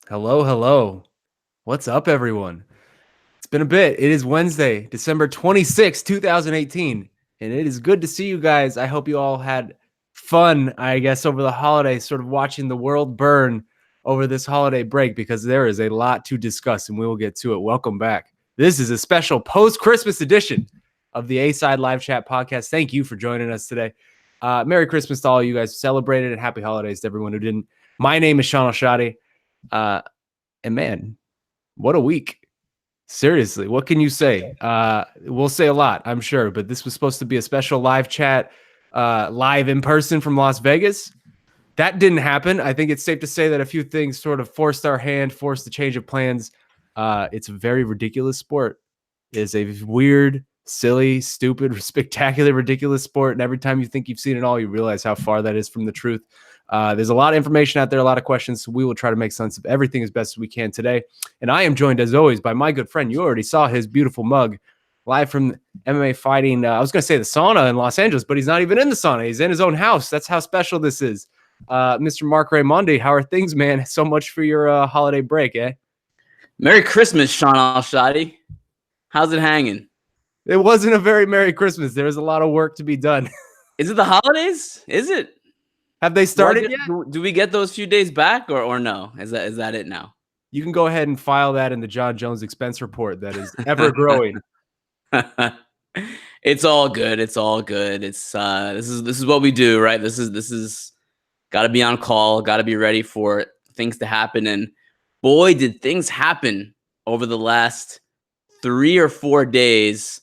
Hello, hello. What's up, everyone? It's been a bit. It is Wednesday, December 26th, 2018, and it is good to see you guys. I hope you all had fun, I guess, over the holidays, sort of watching the world burn over this holiday break because there is a lot to discuss, and we will get to it. Welcome back. This is a special post-Christmas edition of the A-Side Live Chat podcast. Thank you for joining us today. Merry Christmas to all you guys who celebrated, and happy holidays to everyone who didn't. My name is Shaun Al-Shatti. And man, what a week. Seriously, what can you say? We'll say a lot, I'm sure, but this was supposed to be a special live chat, live in person from Las Vegas. That didn't happen. I think it's safe to say that a few things sort of forced our hand, forced the change of plans. It's a very ridiculous sport. It is a weird, silly, stupid, spectacular, ridiculous sport. And every time you think you've seen it all, you realize how far that is from the truth. There's a lot of information out there, a lot of questions. So we will try to make sense of everything as best as we can today. And I am joined, as always, by my good friend. You already saw his beautiful mug live from MMA fighting. I was going to say the sauna in Los Angeles, but he's not even in the sauna. He's in his own house. That's how special this is. Mr. Marc Raimondi, how are things, man? So much for your holiday break, eh? Merry Christmas, Shaun Al-Shatti. How's it hanging? It wasn't a very Merry Christmas. There was a lot of work to be done. Is it the holidays? Is it? Have they started yet? Do we get those few days back or no? Is that it now? You can go ahead and file that in the Jon Jones expense report that is ever growing. It's all good. It's all good. It's this is what we do, right? This is got to be on call, got to be ready for things to happen. And boy, did things happen over the last 3 or 4 days.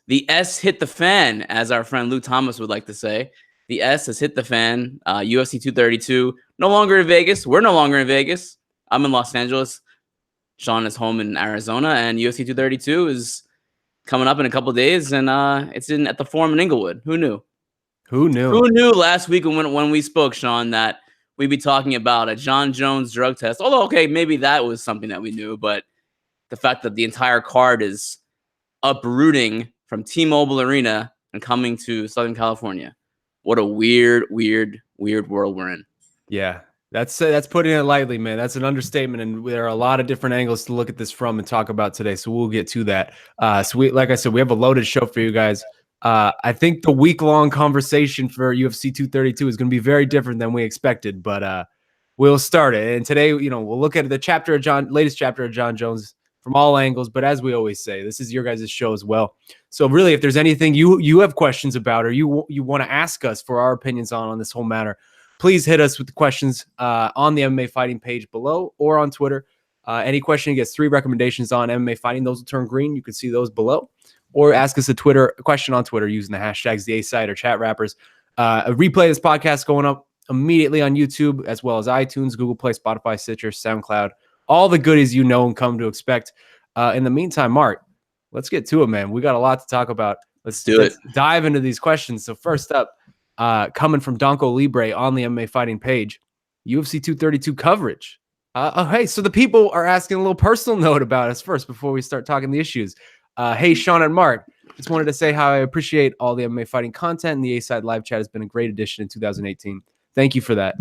The S hit the fan, as our friend Luke Thomas would like to say. The S has hit the fan. UFC 232, no longer in Vegas. We're no longer in Vegas. I'm in Los Angeles. Shaun is home in Arizona, and UFC 232 is coming up in a couple of days, and it's at the Forum in Inglewood. Who knew? Who knew? Who knew last week when we spoke, Shaun, that we'd be talking about a Jon Jones drug test? Although, okay, maybe that was something that we knew, but the fact that the entire card is uprooting from T-Mobile Arena and coming to Southern California. What a weird world we're in. Yeah, that's putting it lightly, man. That's an understatement, and there are a lot of different angles to look at this from and talk about today. So we'll get to that. So like I said, we have a loaded show for you guys. I think the week-long conversation for UFC 232 is going to be very different than we expected, but we'll start it. And today, we'll look at the latest chapter of Jon Jones from all angles. But as we always say, this is your guys' show as well. So really, if there's anything you have questions about or you want to ask us for our opinions on this whole matter, please hit us with the questions on the MMA Fighting page below or on Twitter. Any question gets 3 recommendations on MMA Fighting. Those will turn green. You can see those below. Or ask us a question on Twitter using the hashtags the A-Side or Chat Rappers. A replay of this podcast going up immediately on YouTube, as well as iTunes, Google Play, Spotify, Stitcher, SoundCloud. All the goodies you know and come to expect. In the meantime, Marc, let's get to it, man. We got a lot to talk about. Let's dive into these questions. So first up, coming from Donko Libre on the MMA Fighting page, UFC 232 coverage. Hey, so the people are asking a little personal note about us first before we start talking the issues. Hey, Shaun and Marc, just wanted to say how I appreciate all the MMA Fighting content, and the A-Side Live Chat has been a great addition in 2018. Thank you for that.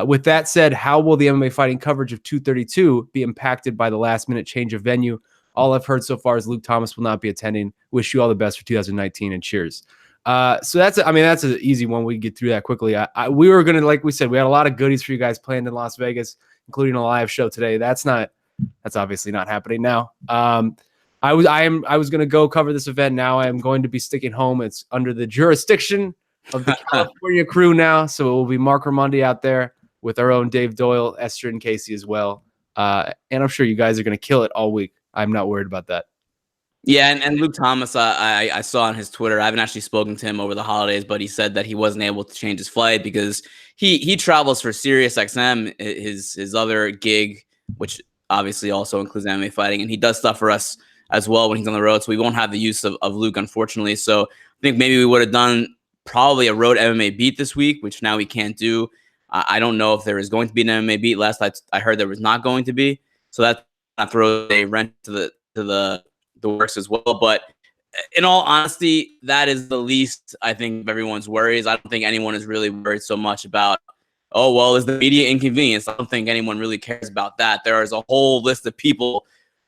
With that said, how will the MMA Fighting coverage of 232 be impacted by the last-minute change of venue? All I've heard so far is Luke Thomas will not be attending. Wish you all the best for 2019, and cheers. So that's an easy one. We can get through that quickly. We were going to, like we said, we had a lot of goodies for you guys planned in Las Vegas, including a live show today. That's obviously not happening now. I was going to go cover this event. Now I am going to be sticking home. It's under the jurisdiction of the California crew now. So it will be Marc Raimondi out there with our own Dave Doyle, Esther, and Casey as well. And I'm sure you guys are going to kill it all week. I'm not worried about that. Yeah, and Luke Thomas, I saw on his Twitter. I haven't actually spoken to him over the holidays, but he said that he wasn't able to change his flight because he travels for SiriusXM, his other gig, which obviously also includes MMA Fighting, and he does stuff for us as well when he's on the road. So we won't have the use of Luke, unfortunately. So I think maybe we would have done probably a road MMA beat this week, which now we can't do. I don't know if there is going to be an MMA beat. Last I heard there was not going to be. So that throws a wrench to the works as well. But in all honesty, that is the least, I think, of everyone's worries. I don't think anyone is really worried so much about oh, well, is the media inconvenience? I don't think anyone really cares about that. There is a whole list of people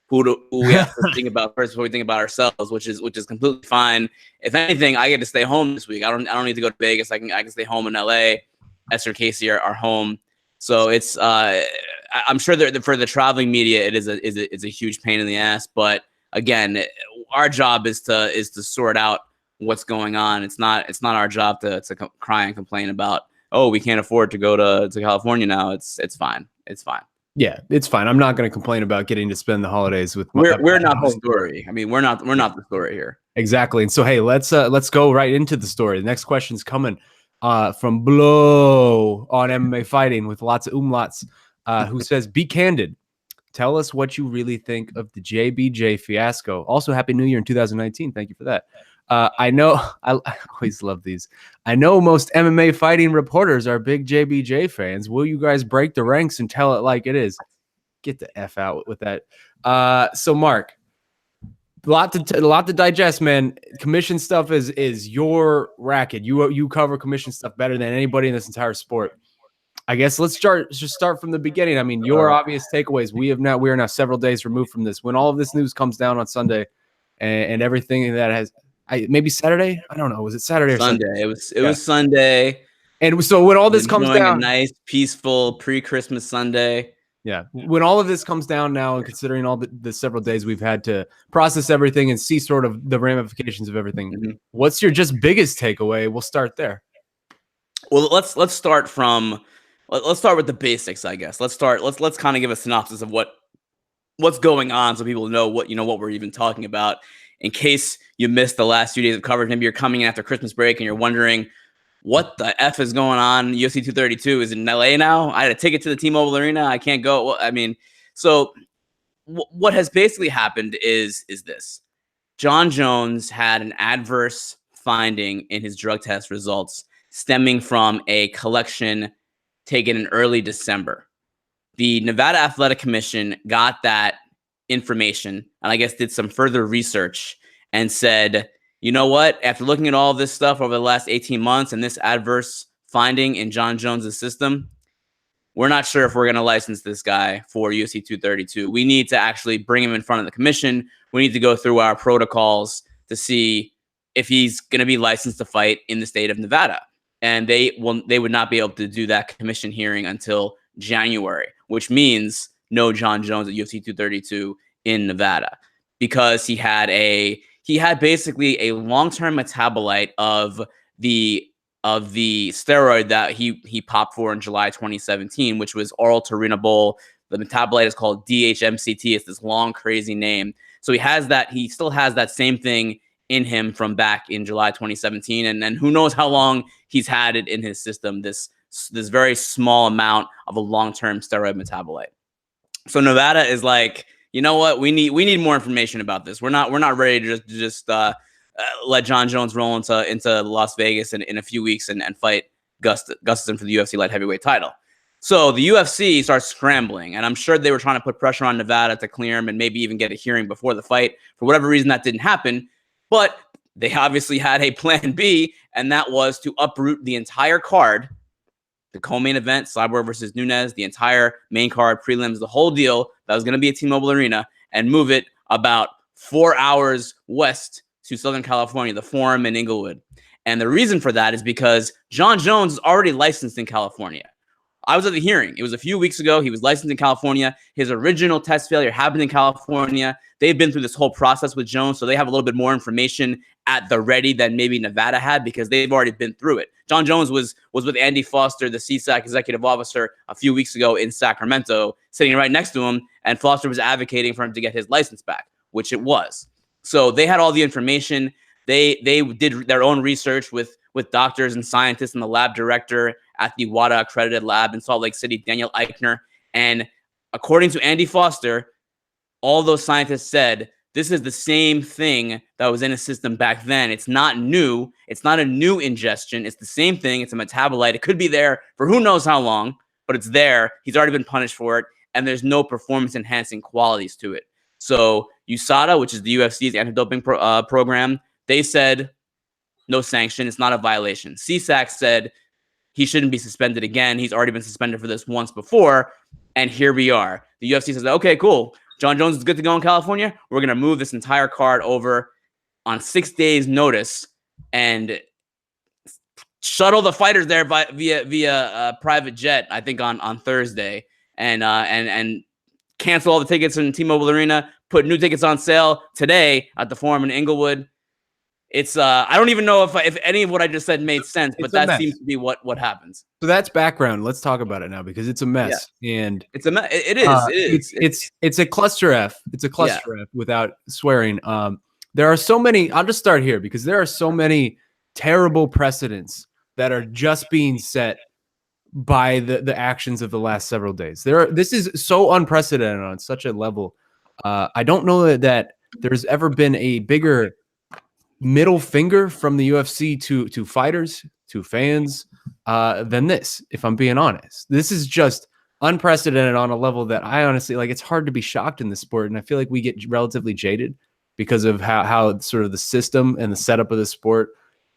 who we have to think about first before we think about ourselves, which is completely fine. If anything, I get to stay home this week. I don't need to go to Vegas. I can stay home in LA. Esther and Casey are home. So it's I'm sure that for the traveling media, it's a huge pain in the ass. But again, our job is to sort out what's going on. It's not our job to cry and complain about, oh, we can't afford to go to California now. It's fine. It's fine. Yeah, it's fine. I'm not going to complain about getting to spend the holidays with. We're not the story. I mean, we're not the story here. Exactly. And so, hey, let's go right into the story. The next question's coming from Blow on MMA Fighting with lots of umlauts, who says, "Be candid. Tell us what you really think of the JBJ fiasco. Also, Happy New Year in 2019. Thank you for that. I know I always love these. I know most MMA fighting reporters are big JBJ fans. Will you guys break the ranks and tell it like it is?" Get the F out with that. So Marc, a lot to digest, man. Commission stuff is your racket. You cover commission stuff better than anybody in this entire sport. I guess let's start from the beginning. I mean, your obvious takeaways. We are now several days removed from this. When all of this news comes down on Sunday, and everything that has, maybe Saturday. I don't know. Was it Saturday or Sunday? Sunday? It was Sunday. And so when all this comes down, a nice, peaceful pre-Christmas Sunday. Yeah. When all of this comes down now, and considering all the several days we've had to process everything and see sort of the ramifications of everything, what's your just biggest takeaway? We'll start there. Well, let's start with the basics, I guess. Let's kind of give a synopsis of what's going on so people know what we're even talking about. In case you missed the last few days of coverage, maybe you're coming in after Christmas break and you're wondering, what the F is going on? UFC 232 is in LA now. I had a ticket to the T-Mobile Arena. I can't go. Well, I mean, so what has basically happened is this. Jon Jones had an adverse finding in his drug test results stemming from a collection taken in early December. The Nevada Athletic Commission got that information and I guess did some further research and said, you know what? After looking at all this stuff over the last 18 months and this adverse finding in Jon Jones's system, we're not sure if we're going to license this guy for UFC 232. We need to actually bring him in front of the commission. We need to go through our protocols to see if he's going to be licensed to fight in the state of Nevada. And they would not be able to do that commission hearing until January, which means no Jon Jones at UFC 232 in Nevada, because he had basically a long-term metabolite of the steroid that he popped for in July 2017, which was oral turinabol. The metabolite is called DHMCT. It's this long, crazy name. So he still has that same thing in him from back in July 2017. And then who knows how long he's had it in his system, this very small amount of a long-term steroid metabolite. So Nevada is like, you know what? We need more information about this. We're not ready to just let Jon Jones roll into Las Vegas in a few weeks and fight Gustafsson for the UFC light heavyweight title. So the UFC starts scrambling, and I'm sure they were trying to put pressure on Nevada to clear him and maybe even get a hearing before the fight. For whatever reason, that didn't happen. But they obviously had a plan B, and that was to uproot the entire card, the co-main event, Cyborg versus Nunes, the entire main card, prelims, the whole deal that was going to be at T-Mobile Arena, and move it about 4 hours west to Southern California, the Forum in Inglewood. And the reason for that is because Jon Jones is already licensed in California. I was at the hearing. It was a few weeks ago. He was licensed in California. His original test failure happened in California. They've been through this whole process with Jones, so they have a little bit more information at the ready than maybe Nevada had, because they've already been through it. Jon Jones was with Andy Foster, the CSAC executive officer, a few weeks ago in Sacramento, sitting right next to him, and Foster was advocating for him to get his license back, which it was. So they had all the information. They did their own research with doctors and scientists and the lab director at the WADA accredited lab in Salt Lake City, Daniel Eichner. And according to Andy Foster, all those scientists said this is the same thing that was in his system back then. It's not new. It's not a new ingestion. It's the same thing. It's a metabolite. It could be there for who knows how long, but it's there. He's already been punished for it, and there's no performance-enhancing qualities to it. So USADA, which is the UFC's anti-doping program, they said no sanction. It's not a violation. CSAC said he shouldn't be suspended again. He's already been suspended for this once before. And here we are. The UFC says, okay, cool. Jon Jones is good to go in California. We're going to move this entire card over on 6 days notice and shuttle the fighters there via private jet, I think on Thursday, and cancel all the tickets in T-Mobile Arena, put new tickets on sale today at the Forum in Inglewood. It's I don't even know if any of what I just said made sense, but that seems to be what happens. So that's background. Let's talk about it now because it's a mess, and it's a mess. It is. It's a cluster F. It's a cluster F without swearing. There are so many. I'll just start here because there are so many terrible precedents that are just being set by the actions of the last several days. This is so unprecedented on such a level. I don't know that there's ever been a bigger middle finger from the UFC to fighters, to fans, than this, if I'm being honest. This is just unprecedented on a level that I honestly, like, it's hard to be shocked in this sport. And I feel like we get relatively jaded because of how sort of the system and the setup of the sport,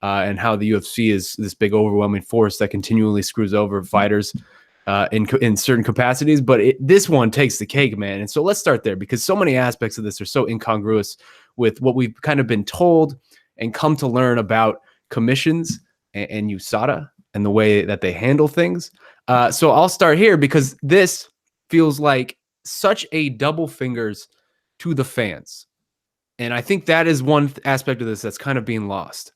and how the UFC is this big overwhelming force that continually screws over fighters in certain capacities. But this one takes the cake, man. And so let's start there because so many aspects of this are so incongruous with what we've kind of been told and come to learn about commissions and USADA and the way that they handle things. So I'll start here because this feels like such a double fingers to the fans. And I think that is one aspect of this that's kind of being lost.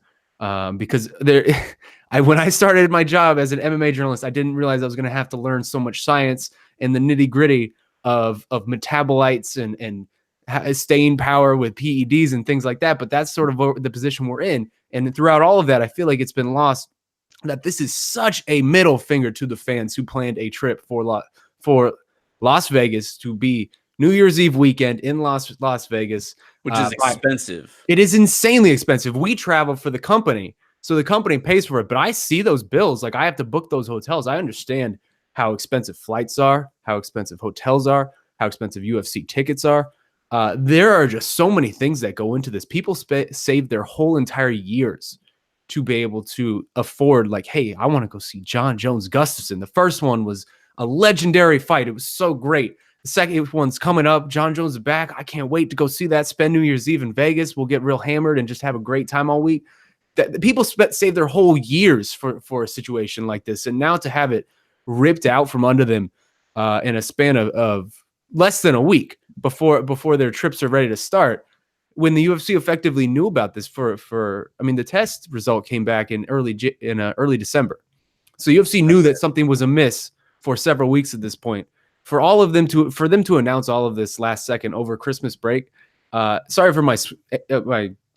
Because when I started my job as an MMA journalist, I didn't realize I was going to have to learn so much science and the nitty gritty of metabolites and staying power with PEDs and things like that. But that's sort of the position we're in. And throughout all of that, I feel like it's been lost that this is such a middle finger to the fans who planned a trip for Las Vegas to be New Year's Eve weekend in Las Vegas. Which is expensive. It is insanely expensive. We travel for the company, so the company pays for it. But I see those bills. Like, I have to book those hotels. I understand how expensive flights are, how expensive hotels are, how expensive UFC tickets are. There are just so many things that go into this. People save their whole entire years to be able to afford, like, hey, I want to go see Jon Jones Gustafsson. The first one was a legendary fight. It was so great. The second one's coming up. Jon Jones is back. I can't wait to go see that. Spend New Year's Eve in Vegas. We'll get real hammered and just have a great time all week. People save their whole years for a situation like this. And now to have it ripped out from under them in a span of less than a week before their trips are ready to start, when the UFC effectively knew about this the test result came back in early December. So UFC knew that something was amiss for several weeks at this point. For them to announce all of this last second over Christmas break, sorry for my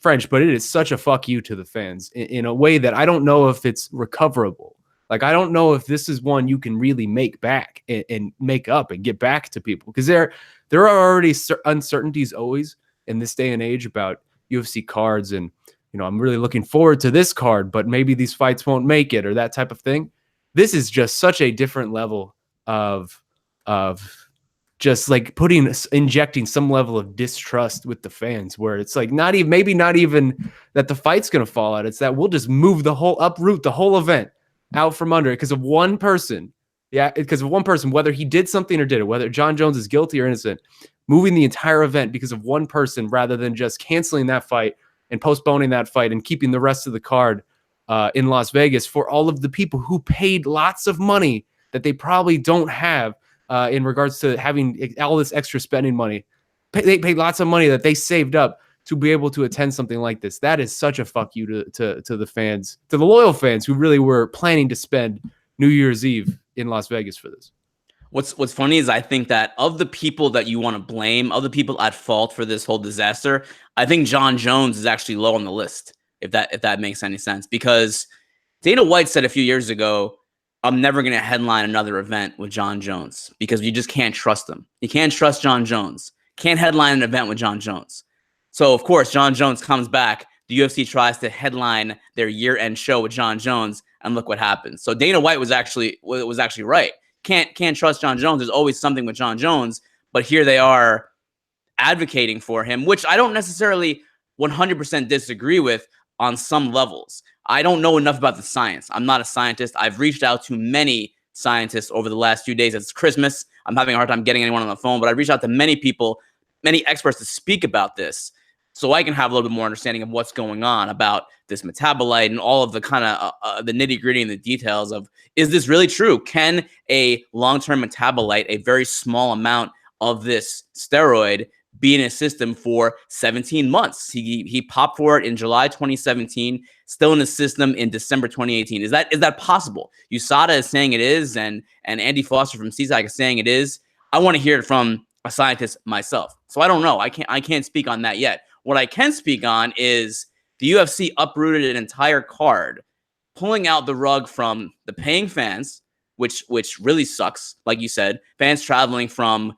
French, but it is such a fuck you to the fans in a way that I don't know if it's recoverable. Like, I don't know if this is one you can really make back and make up and get back to people, because there are already uncertainties always in this day and age about UFC cards, and I'm really looking forward to this card, but maybe these fights won't make it or that type of thing. This is just such a different level of just like injecting some level of distrust with the fans, where it's like maybe not even that the fight's going to fall out. It's that we'll just uproot the whole event out from under it because of one person. Yeah, because of one person, whether he did something or didn't, whether Jon Jones is guilty or innocent, moving the entire event because of one person rather than just canceling that fight and postponing that fight and keeping the rest of the card in Las Vegas for all of the people who paid lots of money that they probably don't have in regards to having all this extra spending money. They paid lots of money that they saved up to be able to attend something like this. That is such a fuck you to the fans, to the loyal fans who really were planning to spend New Year's Eve in Las Vegas for this. What's funny is I think that of the people that you want to blame, of the people at fault for this whole disaster, I think Jon Jones is actually low on the list, if that makes any sense. Because Dana White said a few years ago, I'm never going to headline another event with Jon Jones because you just can't trust him. You can't trust Jon Jones. Can't headline an event with Jon Jones. So, of course, Jon Jones comes back. The UFC tries to headline their year-end show with Jon Jones, and look what happens. So Dana White was actually right. Can't trust Jon Jones. There's always something with Jon Jones, but here they are advocating for him, which I don't necessarily 100% disagree with on some levels. I don't know enough about the science. I'm not a scientist. I've reached out to many scientists over the last few days. It's Christmas. I'm having a hard time getting anyone on the phone, but I've reached out to many people, many experts to speak about this so I can have a little bit more understanding of what's going on about this metabolite and all of the kind of the nitty gritty and the details of, is this really true? Can a long-term metabolite, a very small amount of this steroid, be in his system for 17 months? He popped for it in July 2017, still in his system in December 2018. Is that possible? USADA is saying it is, and Andy Foster from CSAC is saying it is. I want to hear it from a scientist myself. So I don't know. I can't speak on that yet. What I can speak on is the UFC uprooted an entire card, pulling out the rug from the paying fans, which really sucks. Like you said, fans traveling from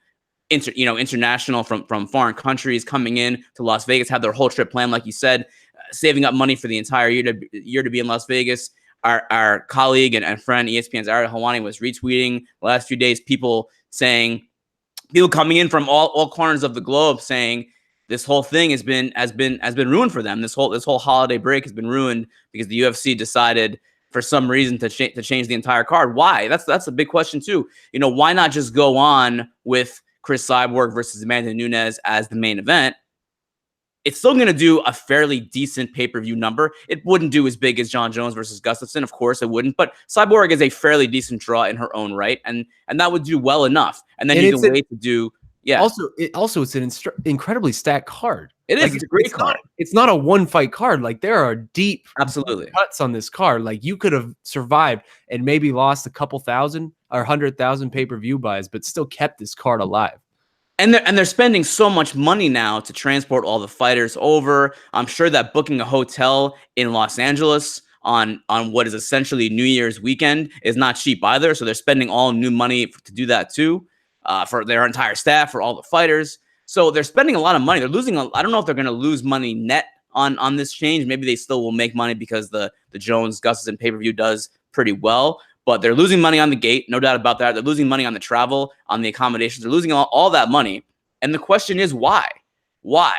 international, from foreign countries, coming in to Las Vegas, have their whole trip planned, like you said, saving up money for the entire year to be in Las Vegas. Our colleague and friend ESPN's Ara Hawani was retweeting the last few days, people coming in from all corners of the globe saying this whole thing has been ruined for them. This whole holiday break has been ruined because the UFC decided for some reason to change the entire card. Why? That's a big question too. Why not just go on with Cris Cyborg versus Amanda Nunes as the main event? It's still going to do a fairly decent pay-per-view number. It wouldn't do as big as Jon Jones versus Gustafsson, of course it wouldn't, but Cyborg is a fairly decent draw in her own right, and that would do well enough. And then you can wait to do. Yeah. Also, it's an incredibly stacked card. It is. It's a great card. It's not a one-fight card. Like, there are deep absolutely cuts on this card. Like, you could have survived and maybe lost a couple thousand or 100,000 pay-per-view buys, but still kept this card alive. And they're spending so much money now to transport all the fighters over. I'm sure that booking a hotel in Los Angeles on what is essentially New Year's weekend is not cheap either. So they're spending all new money to do that too. For their entire staff, for all the fighters. So they're spending a lot of money. They're losing. I don't know if they're going to lose money net on this change. Maybe they still will make money because the Jones Gustafsson pay-per-view does pretty well. But they're losing money on the gate, no doubt about that. They're losing money on the travel, on the accommodations. They're losing all that money. And the question is why? Why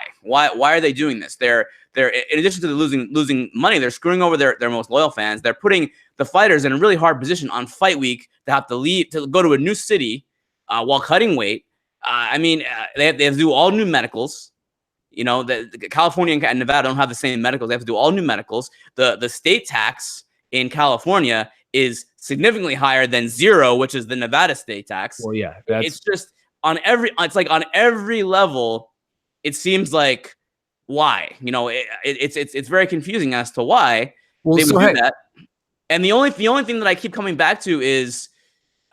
are they doing this? They're in addition to the losing money, they're screwing over their most loyal fans. They're putting the fighters in a really hard position on fight week to have to leave to go to a new city. While cutting weight. They have to do all new medicals. The California and Nevada don't have the same medicals. They have to do all new medicals. The state tax in California is significantly higher than 0, which is the Nevada state tax. Well, yeah, it's just on every level. It seems like why, it's very confusing as to why they would do that. And the only thing that I keep coming back to is,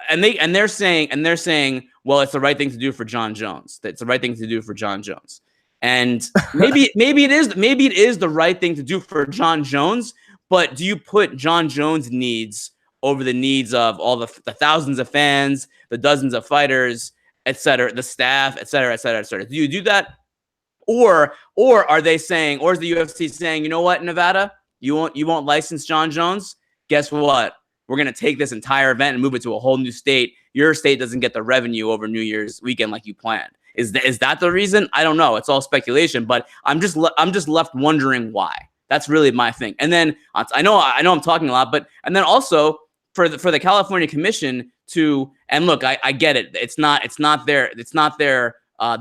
And they're saying, well, it's the right thing to do for Jon Jones. That's the right thing to do for Jon Jones. And maybe it is the right thing to do for Jon Jones. But do you put Jon Jones' needs over the needs of all the thousands of fans, the dozens of fighters, et cetera, the staff, et cetera, et cetera, et cetera? Do you do that, or are they saying, or is the UFC saying, you know what, Nevada, you won't license Jon Jones? Guess what? We're going to take this entire event and move it to a whole new state. Your state doesn't get the revenue over New Year's weekend like you planned. Is that the reason? I don't know. It's all speculation, but I'm just left wondering why. That's really my thing. And then I know I'm talking a lot, but and then also for the California Commission to, and look, I get it. It's not their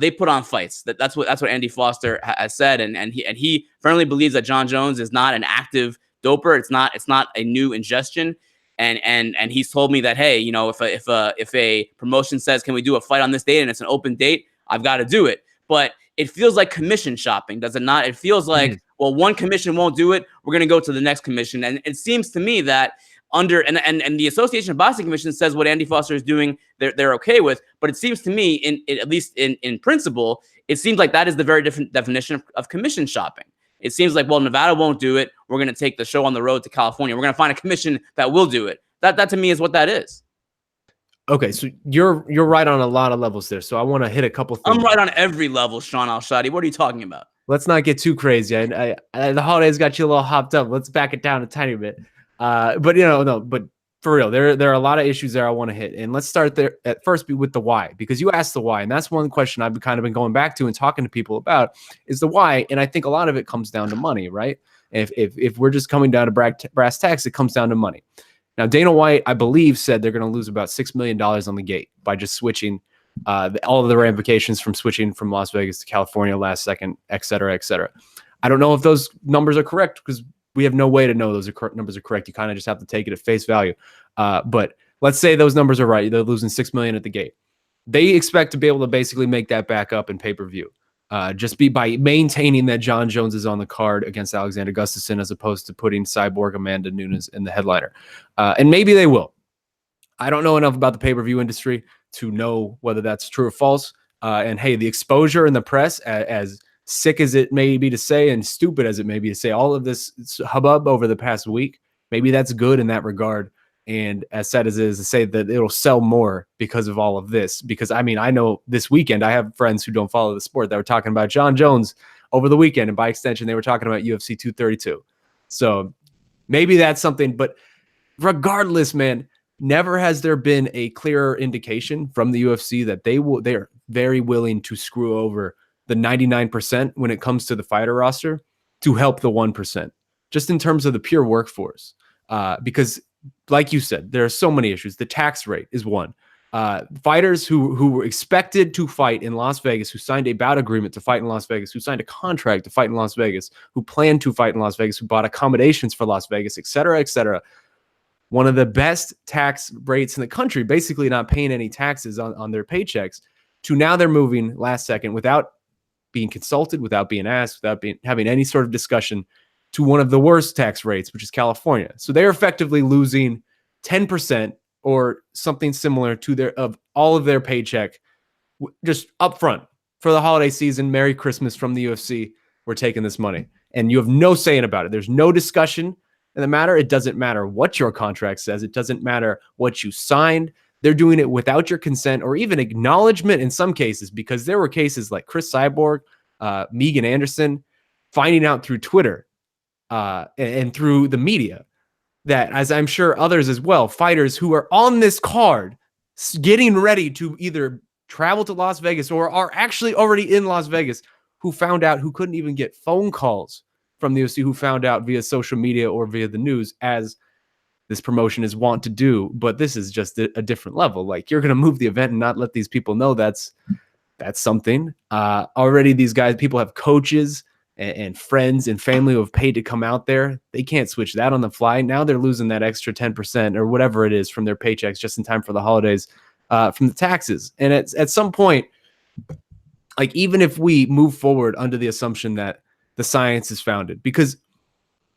they put on fights. That's what Andy Foster has said, and he firmly believes that Jon Jones is not an active doper. It's not a new ingestion. And he's told me that, hey, if a promotion says, can we do a fight on this date and it's an open date, I've got to do it. But it feels like commission shopping, does it not? It feels like, well, one commission won't do it, we're going to go to the next commission. And it seems to me that and the Association of Boxing Commission says what Andy Foster is doing, they're okay with. But it seems to me, at least in principle, it seems like that is the very different definition of commission shopping. It seems like, well, Nevada won't do it. We're going to take the show on the road to California. We're going to find a commission that will do it. That to me is what that is. Okay, so you're right on a lot of levels there. So I want to hit a couple things. I'm right on every level, Shaun Al-Shatti. What are you talking about? Let's not get too crazy. I the holidays got you a little hopped up. Let's back it down a tiny bit. But for real, there are a lot of issues there I want to hit. And let's start there at first with the why, because you asked the why. And that's one question I've kind of been going back to and talking to people about is the why. And I think a lot of it comes down to money, right? If we're just coming down to brass tacks, it comes down to money. Now, Dana White, I believe, said they're going to lose about $6 million on the gate by just switching all of the ramifications from switching from Las Vegas to California last second, et cetera, et cetera. I don't know if those numbers are correct because we have no way to know those numbers are correct. You kind of just have to take it at face value. But let's say those numbers are right. They're losing $6 million at the gate. They expect to be able to basically make that back up in pay-per-view. Just by maintaining that Jon Jones is on the card against Alexander Gustafsson as opposed to putting Cyborg Amanda Nunes in the headliner. And maybe they will. I don't know enough about the pay-per-view industry to know whether that's true or false. And hey, the exposure in the press, as sick as it may be to say and stupid as it may be to say, all of this hubbub over the past week, maybe that's good in that regard. And as sad as it is to say that it'll sell more because of all of this, because I mean, I know this weekend I have friends who don't follow the sport that were talking about Jon Jones over the weekend, and by extension, they were talking about UFC 232. So maybe that's something, but regardless, man, never has there been a clearer indication from the UFC that they are very willing to screw over the 99% when it comes to the fighter roster to help the 1%, just in terms of the pure workforce. Because like you said, there are so many issues. The tax rate is one. Fighters who were expected to fight in Las Vegas, who signed a bout agreement to fight in Las Vegas, who signed a contract to fight in Las Vegas, who planned to fight in Las Vegas, who bought accommodations for Las Vegas, et cetera, et cetera. One of the best tax rates in the country, basically not paying any taxes on their paychecks, to now they're moving last second without being consulted, without being asked, without having any sort of discussion, to one of the worst tax rates, which is California. So they're effectively losing 10% or something similar to of all of their paycheck just upfront for the holiday season. Merry Christmas from the UFC. We're taking this money. And you have no saying about it. There's no discussion in the matter. It doesn't matter what your contract says. It doesn't matter what you signed. They're doing it without your consent or even acknowledgement in some cases, because there were cases like Cris Cyborg, Megan Anderson, finding out through Twitter and through the media that, as I'm sure others as well, fighters who are on this card getting ready to either travel to Las Vegas or are actually already in Las Vegas, who found out, who couldn't even get phone calls from the UFC, who found out via social media or via the news, as this promotion is wont to do. But this is just a different level. Like, you're going to move the event and not let these people know that's something. Already these guys, people have coaches and friends and family who have paid to come out there. They can't switch that on the fly. Now they're losing that extra 10% or whatever it is from their paychecks just in time for the holidays, from the taxes. And at some point, like, even if we move forward under the assumption that the science is founded, because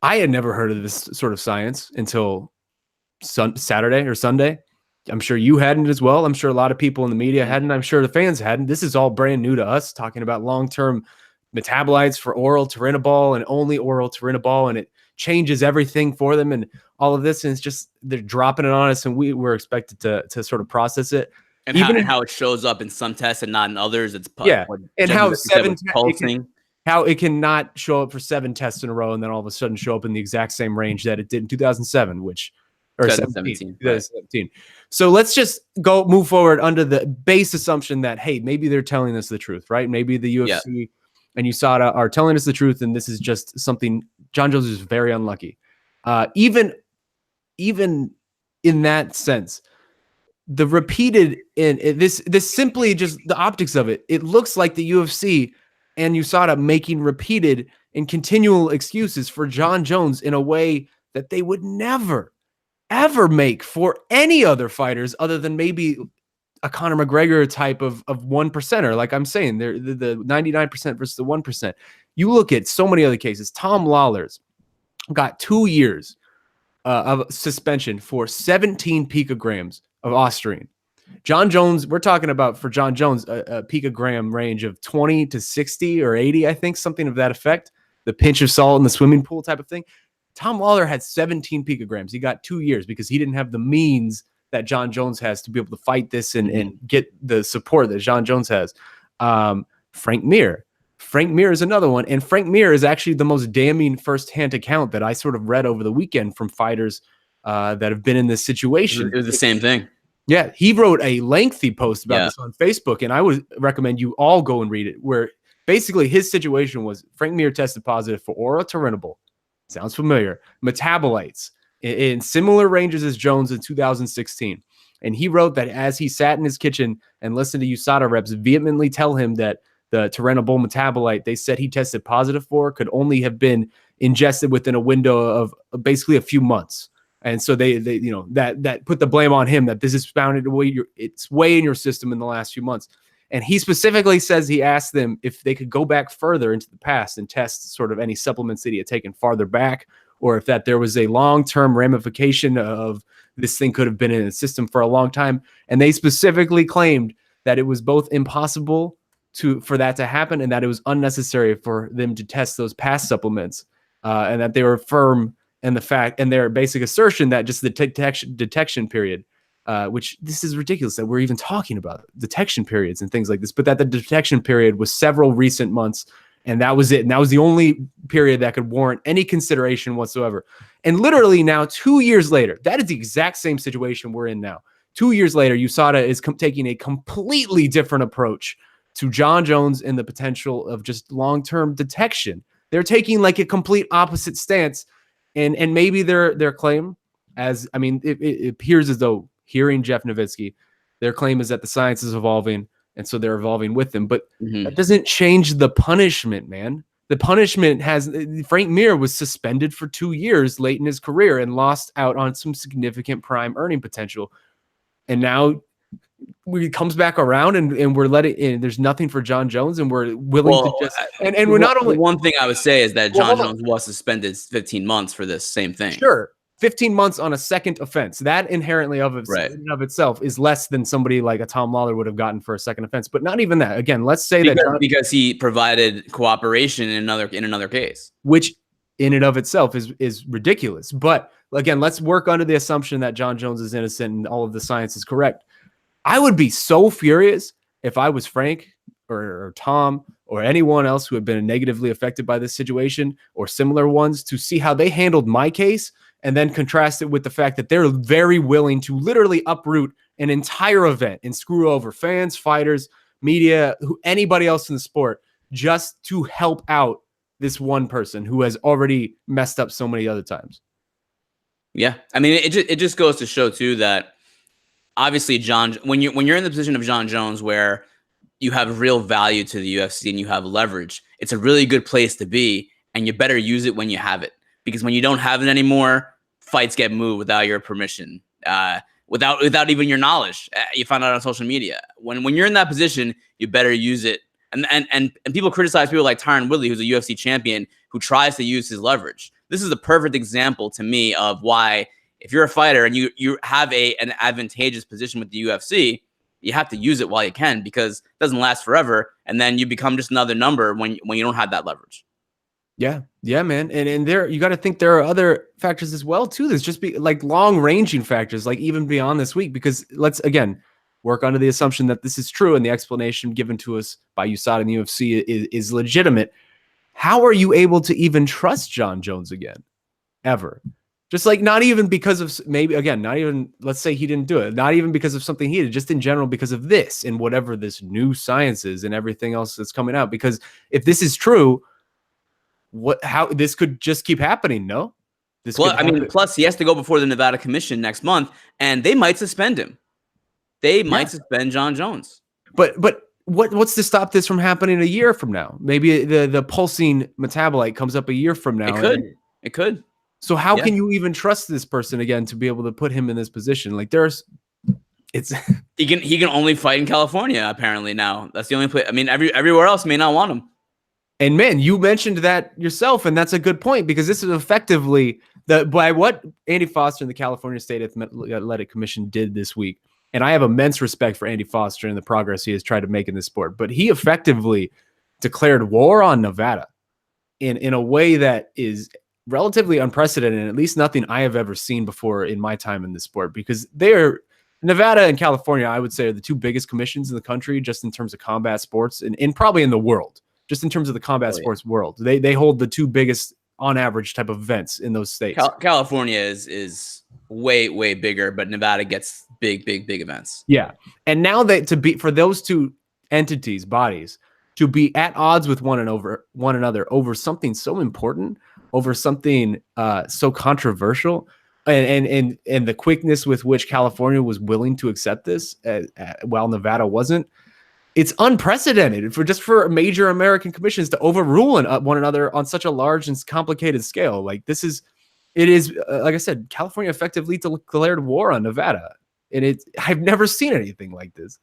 I had never heard of this sort of science until Saturday or Sunday. I'm sure you hadn't as well. I'm sure a lot of people in the media hadn't. I'm sure the fans hadn't. This is all brand new to us, talking about long-term metabolites for oral turinabol and only oral turinabol, and it changes everything for them and all of this. And it's just, they're dropping it on us, and we're expected to sort of process it. And how it shows up in some tests and not in others. It's and how how it can not show up for 7 tests in a row and then all of a sudden show up in the exact same range that it did in 2007, or 2017. Right. So let's just move forward under the base assumption that, hey, maybe they're telling us the truth, right? Maybe the UFC and USADA are telling us the truth, and this is just something. Jon Jones is very unlucky. Even in that sense, the repeated this simply just the optics of it. It looks like the UFC and USADA making repeated and continual excuses for Jon Jones in a way that they would never, ever make for any other fighters other than maybe a Conor McGregor type of 1%er. Like I'm saying, they're the 99% versus the 1%. You look at so many other cases. Tom Lawler's got 2 years of suspension for 17 picograms of Ostarine. Jon Jones, we're talking about, for Jon Jones, a picogram range of 20 to 60 or 80, I think, something of that effect. The pinch of salt in the swimming pool type of thing. Tom Lawler had 17 picograms. He got 2 years because he didn't have the means that Jon Jones has to be able to fight this and get the support that Jon Jones has. Frank Mir. Frank Mir is another one. And Frank Mir is actually the most damning firsthand account that I sort of read over the weekend from fighters that have been in this situation. It was the same thing. Yeah, he wrote a lengthy post about this on Facebook, and I would recommend you all go and read it, where basically his situation was Frank Mir tested positive for oral turinabol Sounds familiar. Metabolites in similar ranges as Jones in 2016. And he wrote that as he sat in his kitchen and listened to USADA reps vehemently tell him that the Turinabol metabolite they said he tested positive for could only have been ingested within a window of basically a few months. And so they that put the blame on him that this is found its way in your system in the last few months. And he specifically says he asked them if they could go back further into the past and test sort of any supplements that he had taken farther back, or if that there was a long-term ramification of this thing could have been in the system for a long time. And they specifically claimed that it was both impossible for that to happen and that it was unnecessary for them to test those past supplements, and that they were firm in the fact and their basic assertion that just the detection period, which this is ridiculous that we're even talking about detection periods and things like this, but that the detection period was several recent months. And that was it. And that was the only period that could warrant any consideration whatsoever. And literally now, 2 years later, that is the exact same situation we're in now. 2 years later, USADA is taking a completely different approach to Jon Jones and the potential of just long-term detection. They're taking like a complete opposite stance. And maybe their claim, it appears as though hearing Jeff Nowitzki, their claim is that the science is evolving, and so they're evolving with them. But that doesn't change the punishment, man. The punishment Frank Mir was suspended for 2 years late in his career and lost out on some significant prime earning potential. And now he comes back around and we're letting in. There's nothing for Jon Jones, and we're willing to just and we're not only. One thing I would say is that Jon Jones was suspended 15 months for this same thing. Sure. 15 months on a second offense. That inherently of itself is less than somebody like a Tom Lawler would have gotten for a second offense. But not even that. Again, let's say because he provided cooperation in another case, which in and of itself is ridiculous. But again, let's work under the assumption that Jon Jones is innocent and all of the science is correct. I would be so furious if I was Frank or Tom or anyone else who had been negatively affected by this situation or similar ones to see how they handled my case and then contrast it with the fact that they're very willing to literally uproot an entire event and screw over fans, fighters, media, anybody else in the sport just to help out this one person who has already messed up so many other times. Yeah. I mean, it just goes to show too that obviously when you're in the position of Jon Jones where you have real value to the UFC and you have leverage, it's a really good place to be, and you better use it when you have it. Because when you don't have it anymore, fights get moved without your permission, without even your knowledge. You find out on social media. When you're in that position, you better use it. And people criticize people like Tyron Woodley, who's a UFC champion, who tries to use his leverage. This is a perfect example to me of why, if you're a fighter and you have an advantageous position with the UFC, you have to use it while you can, because it doesn't last forever, and then you become just another number when you don't have that leverage. Yeah, man. And there, you got to think there are other factors as well, too. There's just like long-ranging factors, like even beyond this week, because let's, again, work under the assumption that this is true and the explanation given to us by USADA and the UFC is legitimate. How are you able to even trust Jon Jones again? Ever? Just like not even because of not even, let's say he didn't do it, not even because of something he did, just in general because of this and whatever this new science is and everything else that's coming out. Because if this is true, how this could just keep happening? No, plus he has to go before the Nevada Commission next month, and they might suspend him. They might suspend Jon Jones. But what's to stop this from happening a year from now? Maybe the pulsing metabolite comes up a year from now. It could. So how can you even trust this person again to be able to put him in this position? Like he can only fight in California apparently now. That's the only place. I mean, everywhere else may not want him. And man, you mentioned that yourself, and that's a good point, because this is effectively by what Andy Foster and the California State Athletic Commission did this week. And I have immense respect for Andy Foster and the progress he has tried to make in this sport. But he effectively declared war on Nevada in a way that is relatively unprecedented, and at least nothing I have ever seen before in my time in this sport, because Nevada and California, I would say, are the two biggest commissions in the country just in terms of combat sports and probably in the world. Just in terms of the combat sports world, they hold the two biggest on average type of events in those states. California is way bigger, but Nevada gets big events. Yeah, and now for those two entities, bodies, to be at odds with one another over something so important, over something so controversial, and the quickness with which California was willing to accept this, while Nevada wasn't. It's unprecedented for major American commissions to overrule one another on such a large and complicated scale. Like it is like I said, California effectively declared war on Nevada, and I've never seen anything like this.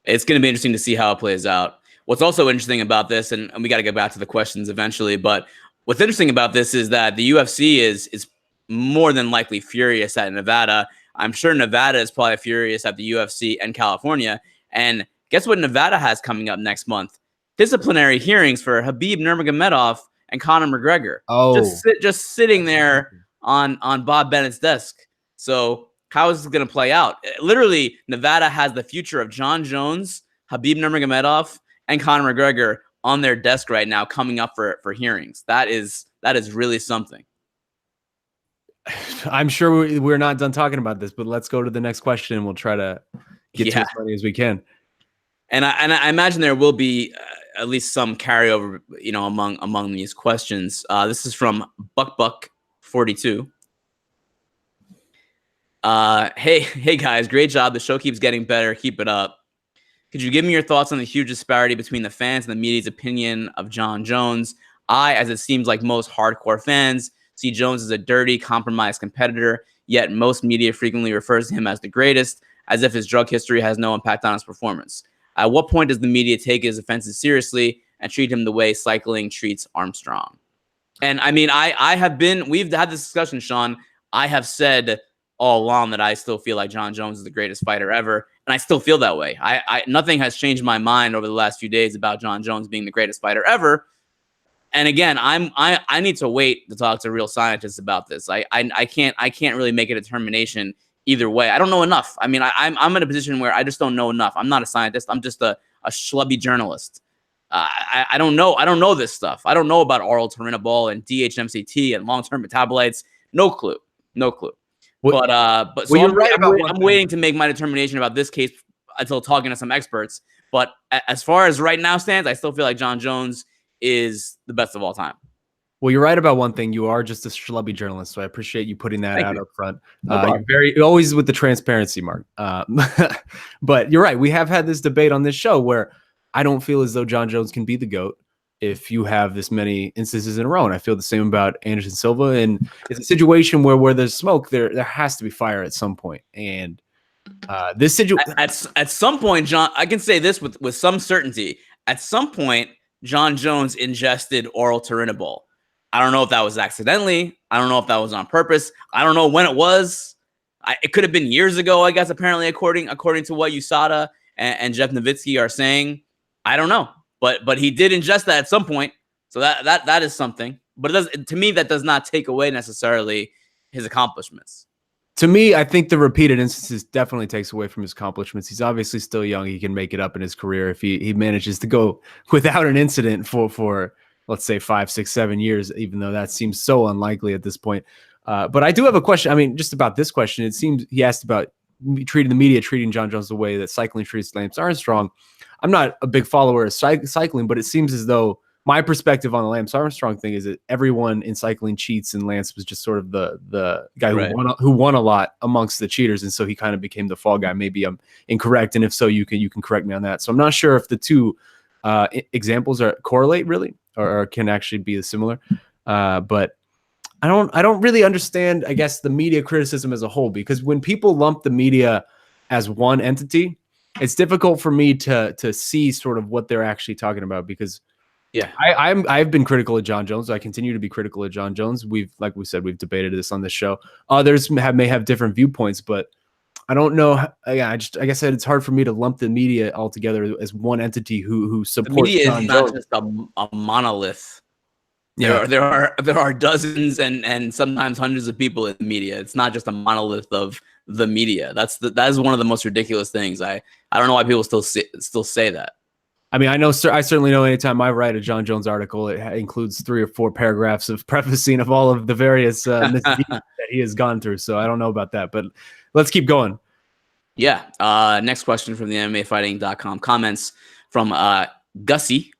It's going to be interesting to see how it plays out. What's also interesting about this, and we got to get back to the questions eventually, but what's interesting about this is that the UFC is more than likely furious at Nevada. I'm sure Nevada is probably furious at the UFC and California. And guess what Nevada has coming up next month? Disciplinary hearings for Khabib Nurmagomedov and Conor McGregor. Oh, just sitting there on Bob Bennett's desk. So how is this going to play out? Literally, Nevada has the future of Jon Jones, Khabib Nurmagomedov, and Conor McGregor on their desk right now, coming up for hearings. That is really something. I'm sure we're not done talking about this, but let's go to the next question, and we'll try to get to as many as we can. And I imagine there will be at least some carryover, among these questions. This is from Buck42. Hey guys, great job. The show keeps getting better. Keep it up. Could you give me your thoughts on the huge disparity between the fans and the media's opinion of Jon Jones? As it seems like most hardcore fans, see Jones as a dirty, compromised competitor, yet most media frequently refers to him as the greatest, as if his drug history has no impact on his performance. At what point does the media take his offenses seriously and treat him the way cycling treats Armstrong? And I mean, we've had this discussion, Shaun. I have said all along that I still feel like Jon Jones is the greatest fighter ever, and I still feel that way. Nothing has changed my mind over the last few days about Jon Jones being the greatest fighter ever. And again, I need to wait to talk to real scientists about this. I can't really make a determination either way. I don't know enough. I mean, I'm in a position where I just don't know enough. I'm not a scientist. I'm just a schlubby journalist. I don't know this stuff. I don't know about oral turinabol and DHMCT and long-term metabolites. No clue. But I'm waiting to make my determination about this case until talking to some experts. But as far as right now stands, I still feel like Jon Jones is the best of all time. Well, you're right about one thing. You are just a schlubby journalist, so I appreciate you putting that out up front. You're always with the transparency, Marc. But you're right. We have had this debate on this show where I don't feel as though Jon Jones can be the GOAT if you have this many instances in a row. And I feel the same about Anderson Silva. And it's a situation where there's smoke, there has to be fire at some point. And this situation at some point, John, I can say this with some certainty. At some point, Jon Jones ingested oral turinabol. I don't know if that was accidentally. I don't know if that was on purpose. I don't know when it was. It could have been years ago, I guess, apparently, according to what USADA and Jeff Nowitzki are saying. I don't know. But he did ingest that at some point. So that is something. But to me, that does not take away necessarily his accomplishments. To me, I think the repeated instances definitely takes away from his accomplishments. He's obviously still young. He can make it up in his career if he manages to go without an incident for let's say 5, 6, 7 years, even though that seems so unlikely at this point. But I do have a question. I mean, just about this question, it seems he asked about treating the media, treating Jon Jones the way that cycling treats Lance Armstrong. I'm not a big follower of cycling, but it seems as though my perspective on the Lance Armstrong thing is that everyone in cycling cheats, and Lance was just sort of the guy who won a lot amongst the cheaters, and so he kind of became the fall guy. Maybe I'm incorrect, and if so, you can correct me on that. So I'm not sure if the two examples correlate really, or can actually be similar. But I don't really understand, I guess, the media criticism as a whole, because when people lump the media as one entity, it's difficult for me to see sort of what they're actually talking about, because I've been critical of Jon Jones. I continue to be critical of Jon Jones. Like we said, we've debated this on this show. Others may have different viewpoints, but I don't know. Like I guess it's hard for me to lump the media all together as one entity who supports. The media Jon is not Jones. just a monolith. There are dozens and sometimes hundreds of people in the media. It's not just a monolith of the media. That is one of the most ridiculous things. I don't know why people still say that. I mean, I certainly know anytime I write a Jon Jones article, it includes 3 or 4 paragraphs of prefacing of all of the various misdeeds that he has gone through. So I don't know about that, but let's keep going. Yeah. Next question from the MMAfighting.com comments from Gussie.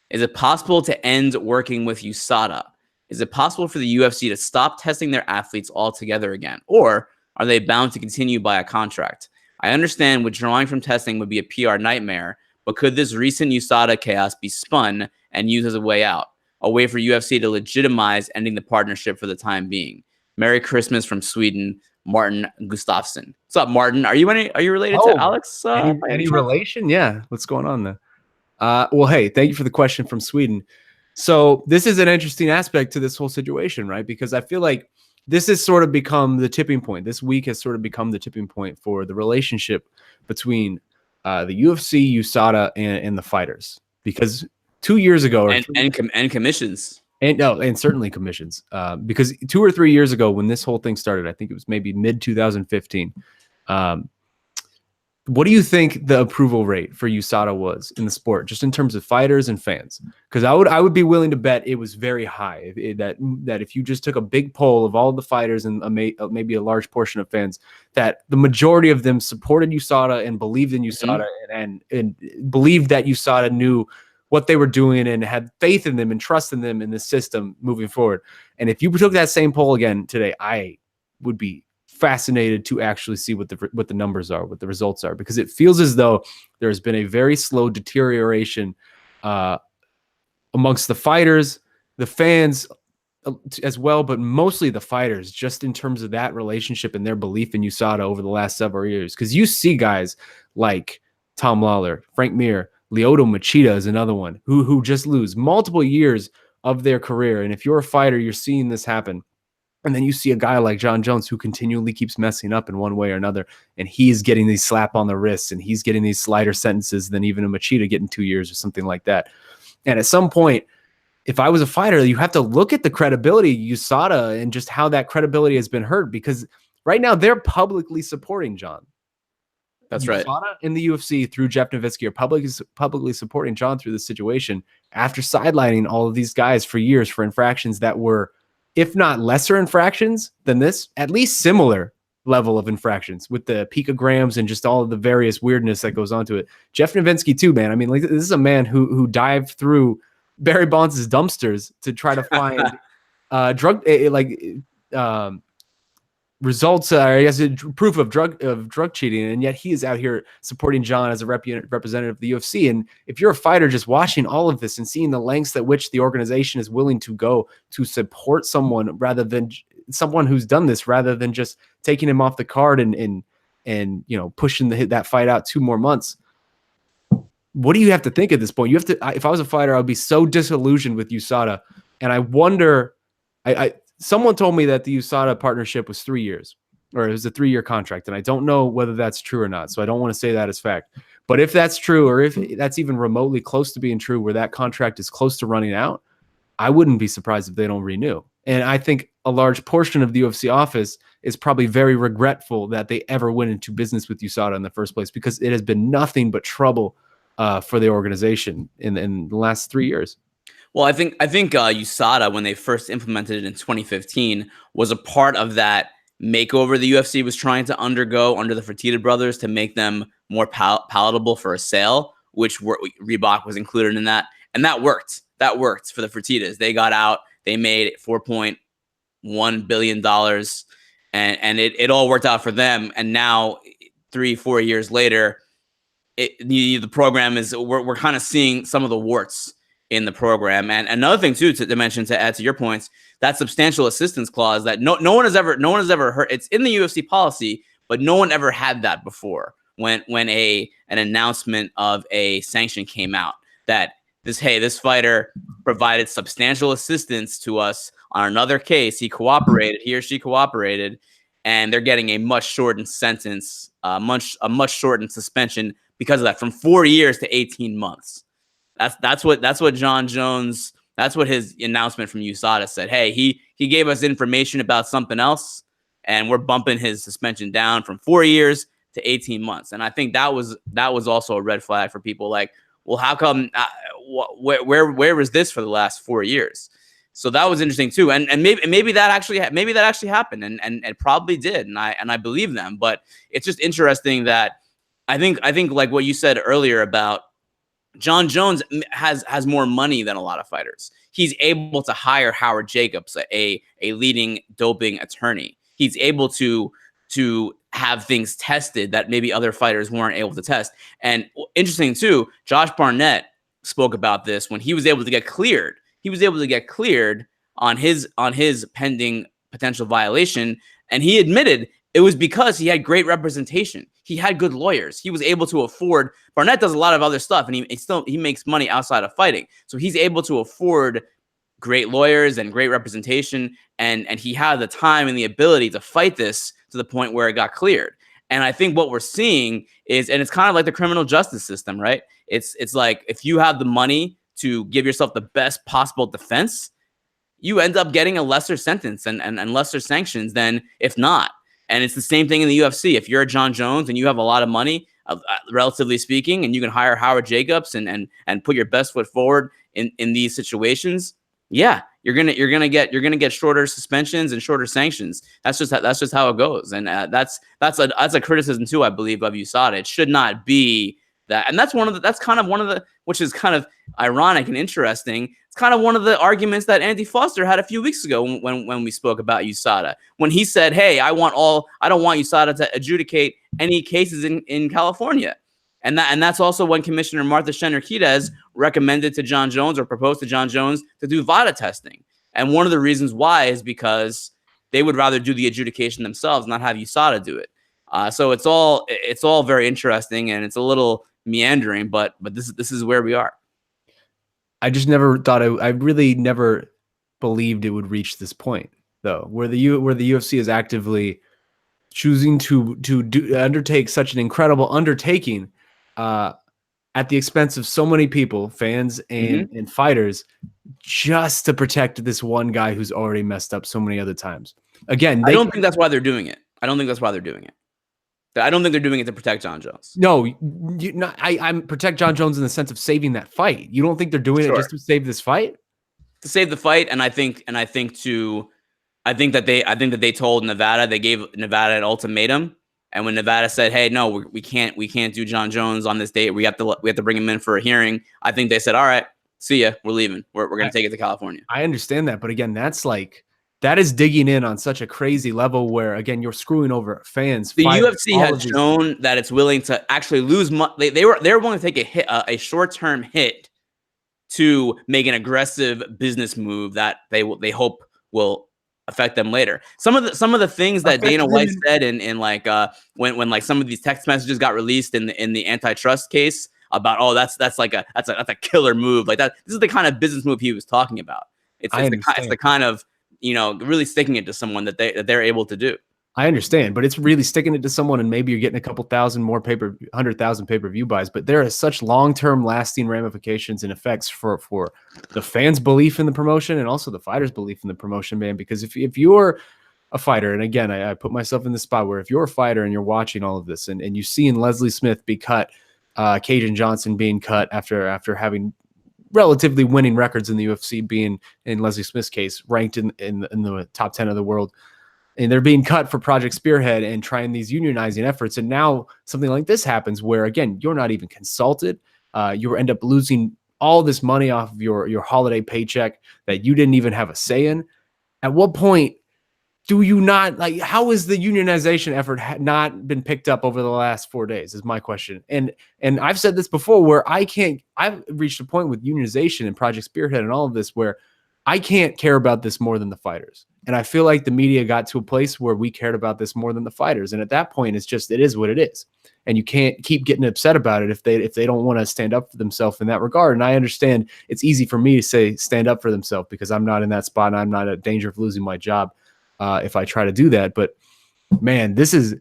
Is it possible to end working with USADA? Is it possible for the UFC to stop testing their athletes altogether again? Or are they bound to continue by a contract? I understand withdrawing from testing would be a PR nightmare, but could this recent USADA chaos be spun and used as a way out? A way for UFC to legitimize ending the partnership for the time being. Merry Christmas from Sweden, Martin Gustafsson. What's up, Martin? Are you related to Alex? Any relation? Yeah. What's going on there? Well, hey, thank you for the question from Sweden. So this is an interesting aspect to this whole situation, right? Because I feel like this has sort of become the tipping point. This week has sort of become the tipping point for the relationship between the UFC, USADA, and the fighters. Because 2 years ago, and commissions. And certainly commissions, because 2 or 3 years ago when this whole thing started, I think it was maybe mid 2015. What do you think the approval rate for USADA was in the sport, just in terms of fighters and fans? Because I would be willing to bet it was very high. That if you just took a big poll of all the fighters and maybe a large portion of fans, that the majority of them supported USADA and believed in USADA and believed that USADA knew what they were doing and had faith in them and trust in them in the system moving forward. And if you took that same poll again today, I would be fascinated to actually see what the numbers are, what the results are, because it feels as though there's been a very slow deterioration amongst the fighters, the fans as well, but mostly the fighters, just in terms of that relationship and their belief in USADA over the last several years. Because you see guys like Tom Lawler, Frank Mir, Lyoto Machida is another one who just lose multiple years of their career. And if you're a fighter, you're seeing this happen. And then you see a guy like Jon Jones who continually keeps messing up in one way or another. And he's getting these slap on the wrists and he's getting these slighter sentences than even a Machida getting 2 years or something like that. And at some point, if I was a fighter, you have to look at the credibility of USADA and just how that credibility has been hurt, because right now they're publicly supporting Jon. That's USADA right. and the UFC through Jeff Nowitzki are publicly supporting Jon through this situation after sidelining all of these guys for years for infractions that were, if not lesser infractions than this, at least similar level of infractions with the picograms and just all of the various weirdness that goes onto it. Jeff Nowitzki too, man. I mean, like, this is a man who dived through Barry Bonds' dumpsters to try to find drug results, I guess, proof of drug cheating, and yet he is out here supporting Jon as a representative of the UFC. And if you're a fighter, just watching all of this and seeing the lengths at which the organization is willing to go to support someone rather than someone who's done this, rather than just taking him off the card and pushing that fight out 2 more months. What do you have to think at this point? You have to. If I was a fighter, I would be so disillusioned with USADA, and I wonder. Someone told me that the USADA partnership was 3 years, or it was a 3-year contract, and I don't know whether that's true or not. So I don't want to say that as fact. But if that's true, or if that's even remotely close to being true, where that contract is close to running out, I wouldn't be surprised if they don't renew. And I think a large portion of the UFC office is probably very regretful that they ever went into business with USADA in the first place, because it has been nothing but trouble for the organization in the last 3 years. Well, I think USADA, when they first implemented it in 2015, was a part of that makeover the UFC was trying to undergo under the Fertitta brothers to make them more palatable for a sale, which Reebok was included in that. And that worked. That worked for the Fertittas. They got out. They made $4.1 billion, and it all worked out for them. And now, 3-4 years later, the program is, we're kind of seeing some of the warts in the program. And another thing too, to mention, to add to your points, that substantial assistance clause that no one has ever heard. It's in the UFC policy, but no one ever had that before. When an announcement of a sanction came out, that this fighter provided substantial assistance to us on another case, he or she cooperated, and they're getting a much shortened sentence, a much shortened suspension because of that, from 4 years to 18 months. That's what Jon Jones, that's what his announcement from USADA said. Hey, he gave us information about something else, and we're bumping his suspension down from 4 years to 18 months. And I think that was also a red flag for people. Like, well, how come? Where was this for the last 4 years? So that was interesting too. And maybe that actually happened, and it probably did, and I believe them. But it's just interesting that I think like what you said earlier about Jon Jones has more money than a lot of fighters. He's able to hire Howard Jacobs, a leading doping attorney. He's able to have things tested that maybe other fighters weren't able to test. And interesting too, Josh Barnett spoke about this when he was able to get cleared. He was able to get cleared on his pending potential violation, and he admitted it was because he had great representation. He had good lawyers. He was able to afford. Barnett does a lot of other stuff, and he makes money outside of fighting. So he's able to afford great lawyers and great representation, and he had the time and the ability to fight this to the point where it got cleared. And I think what we're seeing is, and it's kind of like the criminal justice system, right? It's like if you have the money to give yourself the best possible defense, you end up getting a lesser sentence and lesser sanctions than if not. And it's the same thing in the UFC. If you're a Jon Jones and you have a lot of money, relatively speaking, and you can hire Howard Jacobs and put your best foot forward in these situations, yeah, you're gonna get shorter suspensions and shorter sanctions. That's just how it goes. And that's a criticism too, I believe, of USADA. It should not be that. And that's kind of one of the, which is kind of ironic and interesting. It's kind of one of the arguments that Andy Foster had a few weeks ago when we spoke about USADA, when he said, hey, I don't want USADA to adjudicate any cases in California. And that's also when Commissioner Martha Shenner-Quidez recommended to Jon Jones, or proposed to Jon Jones, to do VADA testing. And one of the reasons why is because they would rather do the adjudication themselves, not have USADA do it. So it's all very interesting, and it's a little meandering, but this is where we are. I just never thought I really never believed it would reach this point, though, where the UFC is actively choosing to undertake such an incredible undertaking at the expense of so many people, fans and fighters, just to protect this one guy who's already messed up so many other times. Again, I don't think that's why they're doing it. I don't think they're doing it to protect Jon Jones. No, I'm protect Jon Jones in the sense of saving that fight. You don't think they're doing it just to save this fight? To save the fight, and I think that they told Nevada, they gave Nevada an ultimatum, and when Nevada said, "Hey, no, we can't do Jon Jones on this date. We have to bring him in for a hearing," I think they said, "All right, see ya. We're leaving. We're going to take it to California." I understand that, but again, that is digging in on such a crazy level where, again, you're screwing over fans. The UFC has shown that it's willing to actually lose money. They were willing to take a short-term hit to make an aggressive business move that they hope will affect them later. Some of the things that Dana White said in like when like some of these text messages got released in the antitrust case about, oh, that's a killer move, like that. This is the kind of business move he was talking about. It's the kind of, really sticking it to someone that they're able to do. I understand, but it's really sticking it to someone, and maybe you're getting a couple thousand more 100,000 pay-per-view buys, but there are such long-term lasting ramifications and effects for the fans' belief in the promotion and also the fighters' belief in the promotion, man, because if you're a fighter, and again, I put myself in the spot where if you're a fighter and you're watching all of this and you see Leslie Smith be cut, Cajun Johnson being cut after having relatively winning records in the UFC, being, in Leslie Smith's case, ranked in the top 10 of the world, and they're being cut for Project Spearhead and trying these unionizing efforts. And now something like this happens where, again, you're not even consulted. You end up losing all this money off of your holiday paycheck that you didn't even have a say in. At what point do you not, like, how has the unionization effort not been picked up over the last 4 days is my question. And I've said this before, where I've reached a point with unionization and Project Spearhead and all of this where I can't care about this more than the fighters. And I feel like the media got to a place where we cared about this more than the fighters. And at that point, it is what it is. And you can't keep getting upset about it if they don't want to stand up for themselves in that regard. And I understand it's easy for me to say stand up for themselves because I'm not in that spot and I'm not in danger of losing my job if I try to do that. But man, this is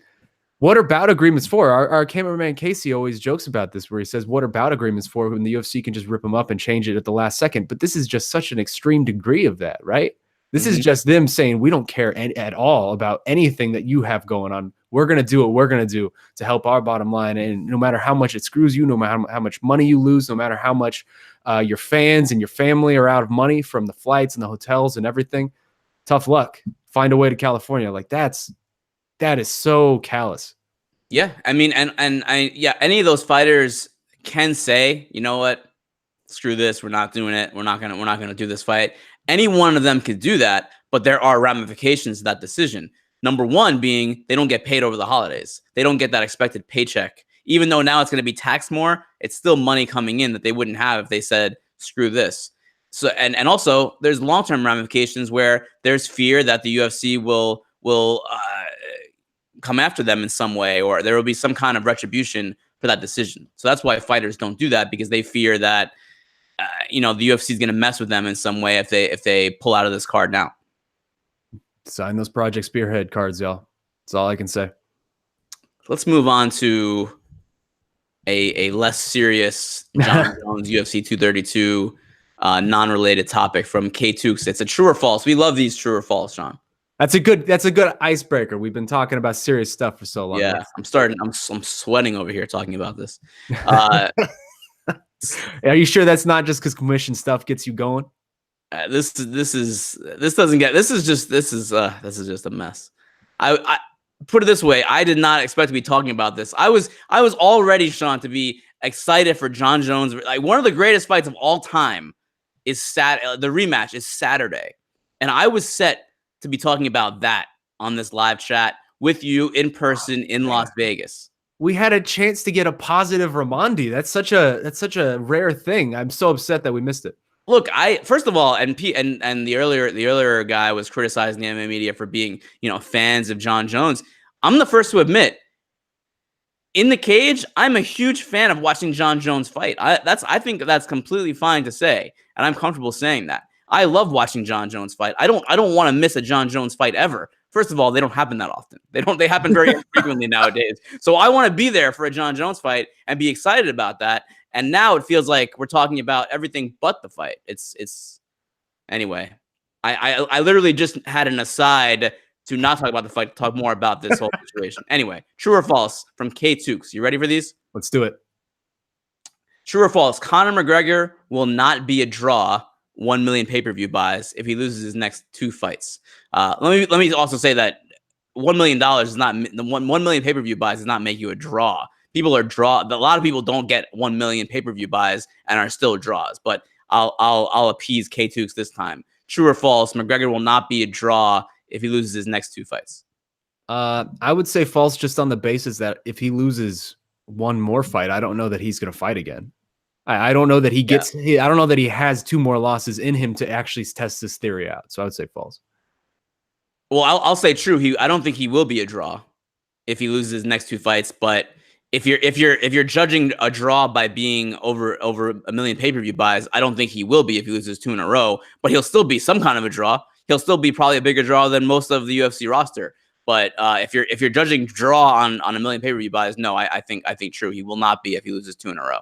what are bout agreements for? Our cameraman Casey always jokes about this, where he says, what are bout agreements for when the UFC can just rip them up and change it at the last second? But this is just such an extreme degree of that, right? This is just them saying, we don't care at all about anything that you have going on. We're going to do what we're going to do to help our bottom line. And no matter how much it screws you, no matter how much money you lose, no matter how much your fans and your family are out of money from the flights and the hotels and everything, tough luck. Find a way to California. Like that is so callous. Yeah. I mean, and any of those fighters can say, you know what, screw this, we're not doing it. We're not gonna do this fight. Any one of them could do that, but there are ramifications to that decision. Number one being they don't get paid over the holidays. They don't get that expected paycheck. Even though now it's going to be taxed more, it's still money coming in that they wouldn't have if they said, screw this. So and also there's long-term ramifications where there's fear that the UFC will come after them in some way, or there will be some kind of retribution for that decision. So that's why fighters don't do that, because they fear that the UFC is going to mess with them in some way if they pull out of this card now. Sign those Project Spearhead cards, y'all. That's all I can say. Let's move on to a less serious Jon Jones UFC 232 non-related topic from K2. It's a true or false. We love these true or false, Shaun. That's a good icebreaker. We've been talking about serious stuff for so long. Yeah, I'm sweating over here talking about this. Are you sure that's not just because commission stuff gets you going? This is just a mess. I put it this way, I did not expect to be talking about this. I was already, Shaun, to be excited for Jon Jones. Like, one of the greatest fights of all time is the rematch is Saturday, and I was set to be talking about that on this live chat with you in person in Las Vegas. We had a chance to get a positive Raimondi. That's such a rare thing. I'm so upset that we missed it. Look, first of all, and the earlier guy was criticizing the MMA media for being, fans of Jon Jones. I'm the first to admit, in the cage, I'm a huge fan of watching Jon Jones fight. I think that's completely fine to say, and I'm comfortable saying that. I love watching Jon Jones fight. I don't want to miss a Jon Jones fight ever. First of all, they don't happen that often. They happen very frequently nowadays. So I want to be there for a Jon Jones fight and be excited about that. And now it feels like we're talking about everything but the fight. Anyway. I literally just had an aside to not talk about the fight, to talk more about this whole situation. Anyway, true or false from K2. You ready for these? Let's do it. True or false? Conor McGregor will not be a draw 1 million pay-per-view buys if he loses his next 2 fights. Let me also say that $1 million is not 1 million pay-per-view buys does not make you a draw. A lot of people don't get 1 million pay-per-view buys and are still draws. But I'll appease K2 this time. True or false? McGregor will not be a draw if he loses his next 2 fights. I would say false, just on the basis that if he loses one more fight, I don't know that he's going to fight again. I don't know that he gets. I don't know that he has 2 more losses in him to actually test this theory out. So I would say false. Well, I'll say true. I don't think he will be a draw if he loses his next 2 fights. But if you're judging a draw by being over 1 million pay-per-view buys, I don't think he will be if he loses 2 in a row. But he'll still be some kind of a draw. He'll still be probably a bigger draw than most of the UFC roster. But if you're judging draw on 1 million pay-per-view buys, no, I think true. He will not be if he loses 2 in a row.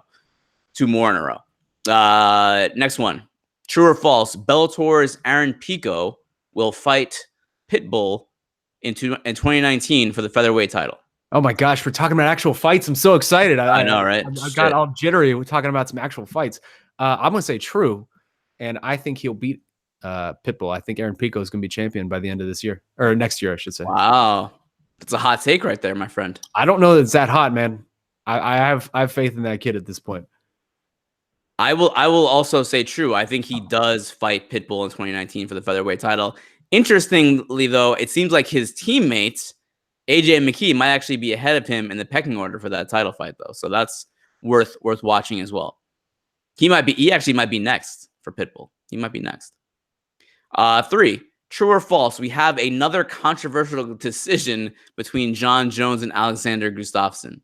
2 more in a row. Next one. True or false? Bellator's Aaron Pico will fight Pitbull in 2019 for the featherweight title. Oh my gosh, we're talking about actual fights. I'm so excited. I know, right? I got all jittery. We're talking about some actual fights. I'm gonna say true, and I think he'll beat Pitbull. I think Aaron Pico is gonna be champion by the end of this year, or next year, I should say. Wow, that's a hot take right there, my friend. I don't know that it's that hot, man. I have faith in that kid at this point. I will also say true. I think he does fight Pitbull in 2019 for the featherweight title. Interestingly, though, it seems like his teammates, AJ and McKee, might actually be ahead of him in the pecking order for that title fight, though. So that's worth watching as well. He actually might be next for Pitbull. He might be next. 3, true or false? We have another controversial decision between Jon Jones and Alexander Gustafsson.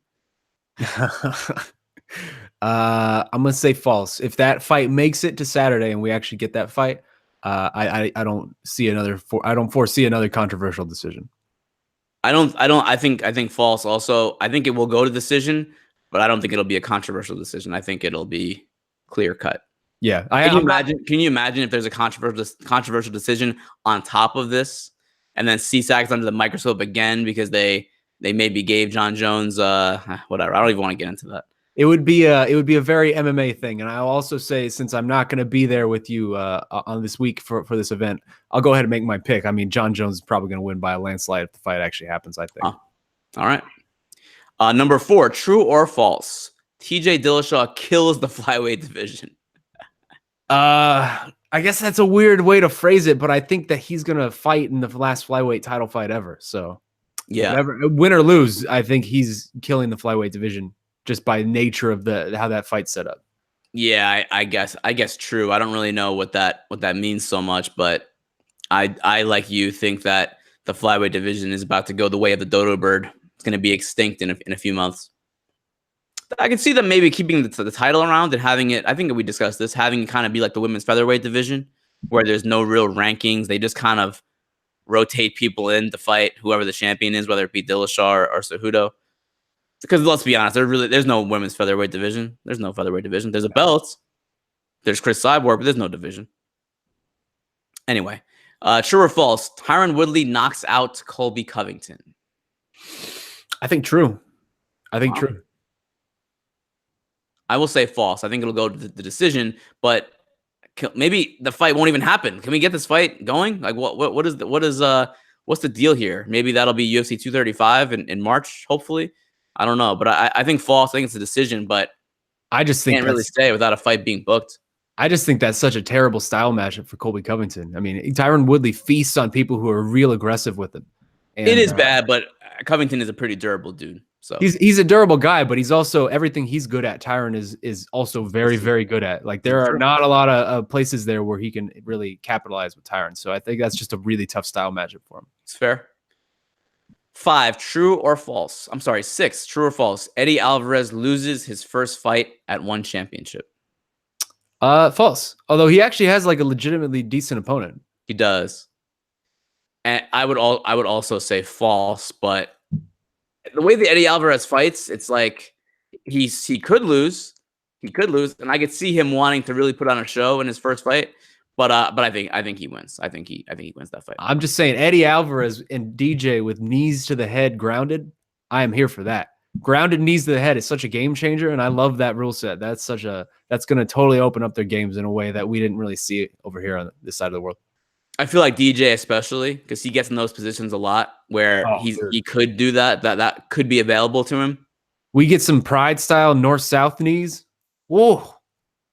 I'm gonna say false. If that fight makes it to Saturday and we actually get that fight, I don't see I don't foresee another controversial decision. I think false also. I think it will go to decision, but I don't think it'll be a controversial decision. I think it'll be clear cut. Yeah. Can you imagine if there's a controversial decision on top of this, and then CSAC's under the microscope again because they maybe gave Jon Jones whatever. I don't even want to get into that. It would be a very MMA thing. And I'll also say, since I'm not going to be there with you on this week for this event, I'll go ahead and make my pick. I mean, Jon Jones is probably going to win by a landslide if the fight actually happens, I think. All right. Number 4, true or false? TJ Dillashaw kills the flyweight division. I guess that's a weird way to phrase it, but I think that he's gonna fight in the last flyweight title fight ever. So yeah, whatever, win or lose, I think he's killing the flyweight division just by nature of how that fight's set up. Yeah, I guess true. I don't really know what that means so much, but I like you think that the flyweight division is about to go the way of the dodo bird. It's going to be extinct in a few months. I can see them maybe keeping the title around and having it. I think we discussed this, having it kind of be like the women's featherweight division, where there's no real rankings. They just kind of rotate people in to fight whoever the champion is, whether it be Dillashaw or Cejudo. Because let's be honest, there's no women's featherweight division. There's no featherweight division. There's a belt. There's Cris Cyborg, but there's no division. Anyway, true or false? Tyron Woodley knocks out Colby Covington. I think true. True. I will say false. I think it'll go to the decision, but maybe the fight won't even happen. Can we get this fight going? Like what's the deal here? Maybe that'll be UFC 235 in March, hopefully. I don't know, but I think false. I think it's a decision, but I just think can't really stay without a fight being booked. I just think that's such a terrible style matchup for Colby Covington. I mean, Tyron Woodley feasts on people who are real aggressive with him. And, it is bad, but Covington is a pretty durable dude. So he's a durable guy, but he's also everything he's good at. Tyron is also very, very good at. Like there are not a lot of places there where he can really capitalize with Tyron. So I think that's just a really tough style matchup for him. It's fair. 5, true or false? I'm sorry, 6, true or false? Eddie Alvarez loses his first fight at one championship. False. Although he actually has like a legitimately decent opponent. He does. And I would also say false, but the way the Eddie Alvarez fights, it's like he could lose. He could lose, and I could see him wanting to really put on a show in his first fight. But I think he wins. I think he wins that fight. I'm just saying, Eddie Alvarez and DJ with knees to the head grounded. I am here for that. Grounded knees to the head is such a game changer, and I love that rule set. That's going to totally open up their games in a way that we didn't really see over here on this side of the world. I feel like DJ especially because he gets in those positions a lot where he could do that. That could be available to him. We get some pride style north-south knees. Whoa,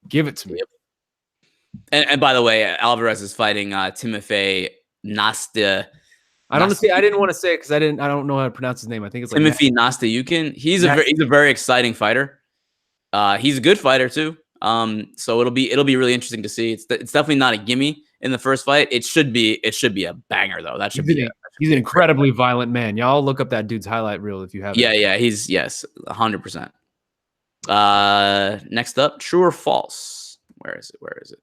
give it to me. Yep. And by the way, Alvarez is fighting Timofey Nasta. I didn't want to say it because I don't know how to pronounce his name. I think it's like Timofey Nastayukin. He's a very exciting fighter. He's a good fighter too. So it'll be really interesting to see. It's definitely not a gimme in the first fight. It should be a banger though. He's an incredibly violent man. Y'all look up that dude's highlight reel if you haven't. Yeah. He's 100%. Next up, true or false? Where is it?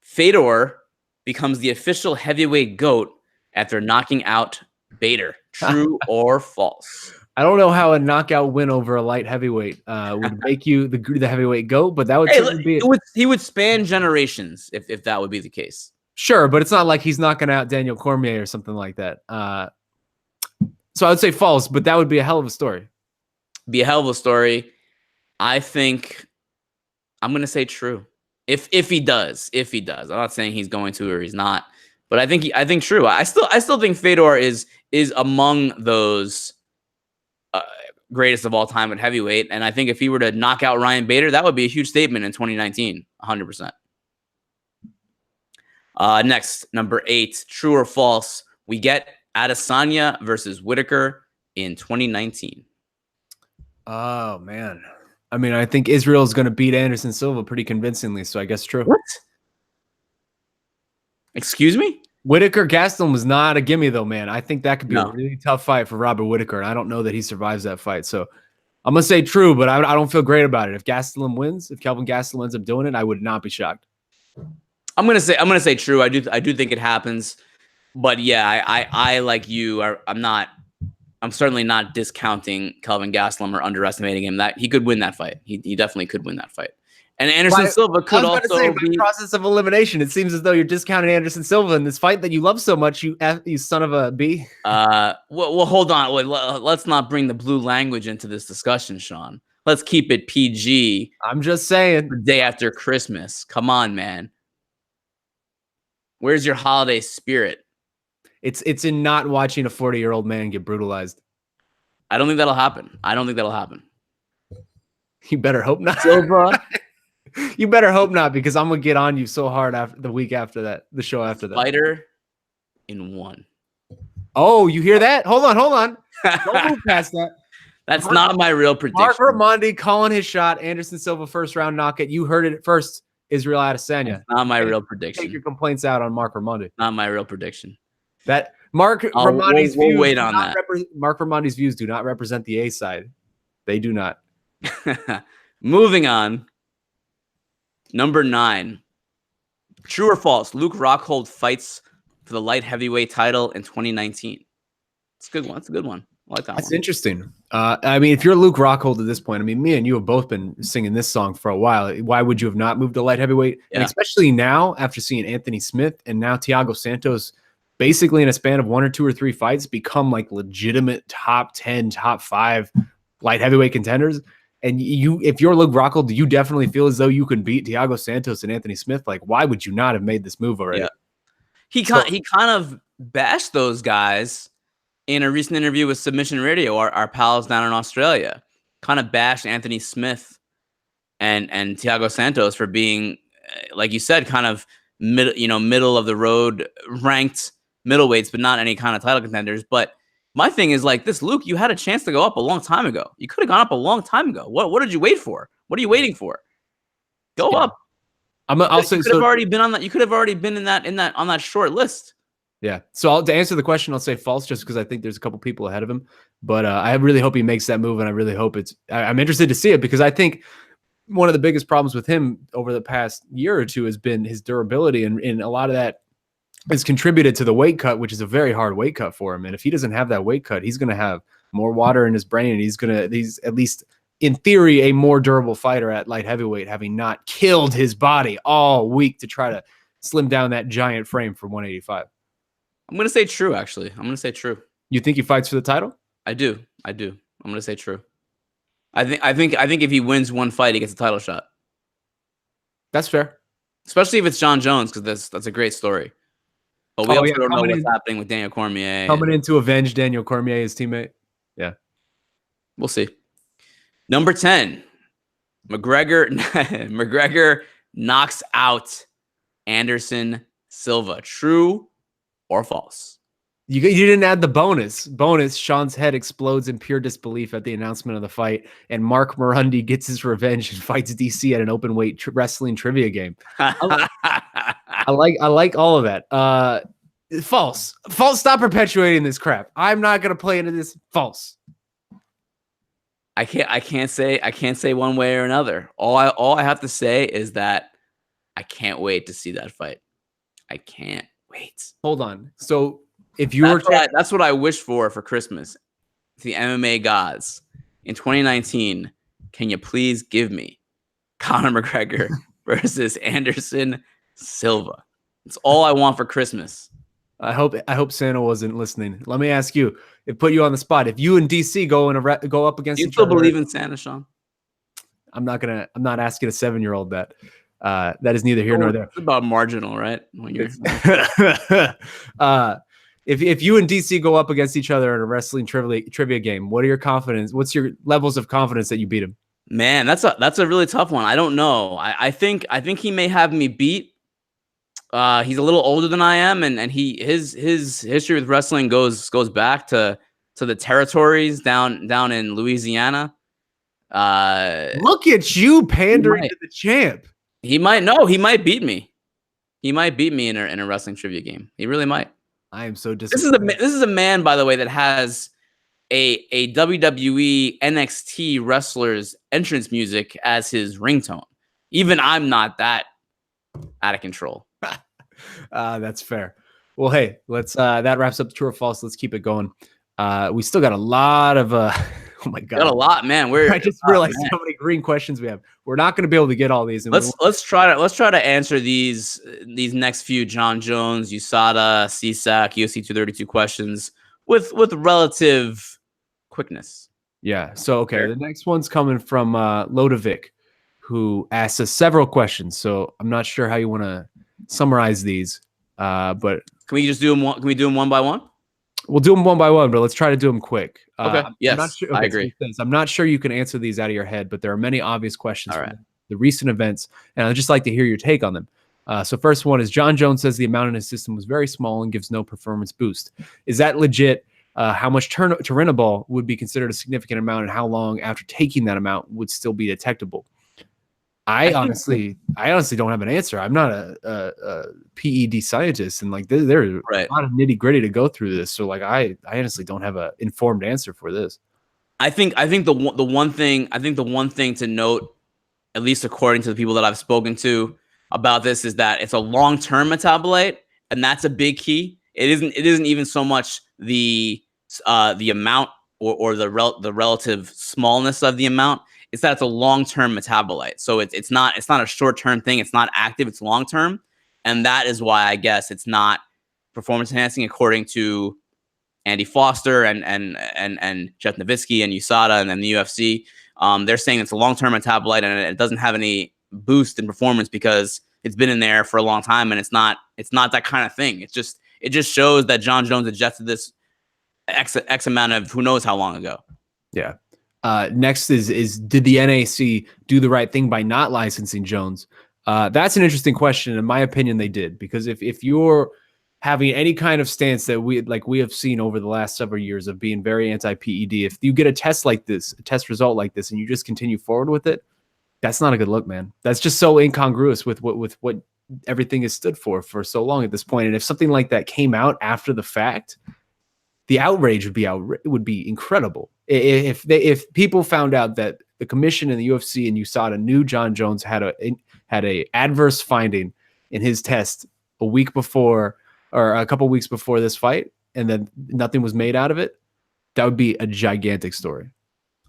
Fedor becomes the official heavyweight GOAT after knocking out Bader. True or false? I don't know how a knockout win over a light heavyweight would make you the heavyweight GOAT, but that would be it. He would span generations if that would be the case. Sure, but it's not like he's knocking out Daniel Cormier or something like that. So I would say false, but that would be a hell of a story. Be a hell of a story. I think I'm going to say true. If he does. I'm not saying he's going to or he's not, but I think true. I still think Fedor is among those greatest of all time at heavyweight, and I think if he were to knock out Ryan Bader, that would be a huge statement in 2019, 100%. Next, number 8, true or false? We get Adesanya versus Whitaker in 2019. Oh man. I mean, I think Israel is going to beat Anderson Silva pretty convincingly, so I guess true. What? Excuse me? Whitaker Gastelum was not a gimme though, man. I think that could be a really tough fight for Robert Whitaker, and I don't know that he survives that fight. So I'm gonna say true, but I don't feel great about it. If Gastelum wins, if Kelvin Gastelum ends up doing it, I would not be shocked. I'm gonna say true. I do think it happens, but yeah, I like you. I'm certainly not discounting Kelvin Gastelum or underestimating him. That he could win that fight. He definitely could win that fight. And Anderson Silva could also be process of elimination. It seems as though you're discounting Anderson Silva in this fight that you love so much. You son of a b. Well, hold on. Wait, let's not bring the blue language into this discussion, Shaun. Let's keep it PG. I'm just saying. The day after Christmas. Come on, man. Where's your holiday spirit? It's in not watching a 40-year-old man get brutalized. I don't think that'll happen. You better hope not. Silva. You better hope not, because I'm gonna get on you so hard after the week after that, the show after that. Fighter in one. Oh, you hear that? Hold on. Don't move past that. That's not my real prediction. Marc Raimondi calling his shot. Anderson Silva first round knockout. You heard it first. Israel Adesanya. That's not my real prediction. Take your complaints out on Marc Raimondi. Not my real prediction. That Marc Raimondi's we'll views. wait on that. Marc Raimondi's views do not represent the A side. They do not. Moving on. Number 9. True or false? Luke Rockhold fights for the light heavyweight title in 2019. It's a good one. It's a good one. I like that That's one. interesting. I mean, if you're Luke Rockhold at this point, I mean, me and you have both been singing this song for a while. Why would you have not moved to light heavyweight? Yeah. And especially now, after seeing Anthony Smith and now Thiago Santos, basically in a span of 1 or 2 or 3 fights, become like legitimate top 10, top 5 light heavyweight contenders. And if you're Luke Rockhold, do you definitely feel as though you can beat Thiago Santos and Anthony Smith? Like, why would you not have made this move already? Yeah. He kind of bashed those guys in a recent interview with Submission Radio, our pals down in Australia. Kind of bashed Anthony Smith and Thiago Santos for being, like you said, kind of middle of the road ranked middleweights, but not any kind of title contenders. But my thing is like this, Luke, you had a chance to go up a long time ago. You could have gone up a long time ago. What did you wait for? What are you waiting for? Go up. I'll say, you could have already been on that. You could have already been on that short list. Yeah. So to answer the question, I'll say false, just because I think there's a couple people ahead of him. But I really hope he makes that move, and I really hope I'm interested to see it, because I think one of the biggest problems with him over the past year or two has been his durability, and a lot of that has contributed to the weight cut, which is a very hard weight cut for him. And if he doesn't have that weight cut, he's going to have more water in his brain, and he's at least in theory a more durable fighter at light heavyweight, having not killed his body all week to try to slim down that giant frame for 185. I'm going to say true, actually. I'm going to say true. You think he fights for the title? I do. I'm going to say true. I think if he wins one fight, he gets a title shot. That's fair. Especially if it's Jon Jones, because that's a great story. But we also don't know what's happening with Daniel Cormier. Coming in to avenge Daniel Cormier, his teammate. Yeah. We'll see. Number 10. McGregor knocks out Anderson Silva. True or false? You didn't add the bonus. Shaun's head explodes in pure disbelief at the announcement of the fight, and Marc Raimondi gets his revenge and fights DC at an open weight wrestling trivia game. I like all of that. False. Stop perpetuating this crap. I'm not gonna play into this. False. I can't say one way or another. All I have to say is that I can't wait to see that fight. I can't wait. Hold on. So if you were that's what I wish for Christmas. The MMA gods in 2019, can you please give me Conor McGregor versus Anderson Silva? It's all I want for Christmas. I hope Santa wasn't listening. Let me ask you, it put you on the spot. If you and DC go up against each other, you still believe in Santa, Shaun? I'm not asking a 7-year-old that. That is neither here nor there. It's about marginal, right? When you're if you and DC go up against each other in a wrestling trivia game, what's your levels of confidence that you beat him? Man, that's a really tough one. I don't know. I think he may have me beat. He's a little older than I am, and his history with wrestling goes back to the territories down in Louisiana. Look at you pandering to the champ. He might beat me. He might beat me in a wrestling trivia game. He really might. I am so disappointed. This is a man, by the way, that has a WWE NXT wrestler's entrance music as his ringtone. Even I'm not that out of control. That's fair. Well, hey, let's that wraps up the true or false. Let's keep it going. We still got a lot of oh my god, got a lot, man. I just realized how many green questions we have. We're not going to be able to get all these. Let's try to answer these next few Jon Jones, USADA, CSAC, UFC 232 questions with relative quickness. Yeah. So okay, the next one's coming from Lodovic, who asked us several questions. So I'm not sure how you want to summarize these, but can we just do them? Can we do them one by one? We'll do them one by one, but let's try to do them quick. Okay. Yes, I'm not sure. Okay, I agree. So I'm not sure you can answer these out of your head, but there are many obvious questions All from right. the recent events, and I'd just like to hear your take on them. So first one is Jon Jones says the amount in his system was very small and gives no performance boost. Is that legit? How much Turinabol would be considered a significant amount, and how long after taking that amount would still be detectable? I honestly don't have an answer. I'm not a PED scientist, and like there's a lot of nitty gritty to go through this. So like I honestly don't have an informed answer for this. I think the one thing to note, at least according to the people that I've spoken to about this, is that it's a long-term metabolite, and that's a big key. It isn't even so much the amount or the relative smallness of the amount. It's that it's a long-term metabolite. So it's not a short-term thing. It's not active. It's long-term, and that is why I guess it's not performance enhancing according to Andy Foster and Jeff Nowitzki and USADA and then the UFC. They're saying it's a long-term metabolite and it doesn't have any boost in performance because it's been in there for a long time, and it's not that kind of thing. It just shows that Jon Jones ingested this X amount of who knows how long ago. Yeah. Next is did the NAC do the right thing by not licensing Jones? That's an interesting question. In my opinion, they did, because if you're having any kind of stance that we have seen over the last several years of being very anti-PED, if you get a test like this, a test result like this, and you just continue forward with it, that's not a good look, man. That's just so incongruous with what everything has stood for so long at this point. And if something like that came out after the fact, the outrage would be incredible. If people found out that the commission and the UFC and USADA knew Jon Jones had a adverse finding in his test a week before or a couple weeks before this fight, and then nothing was made out of it, that would be a gigantic story.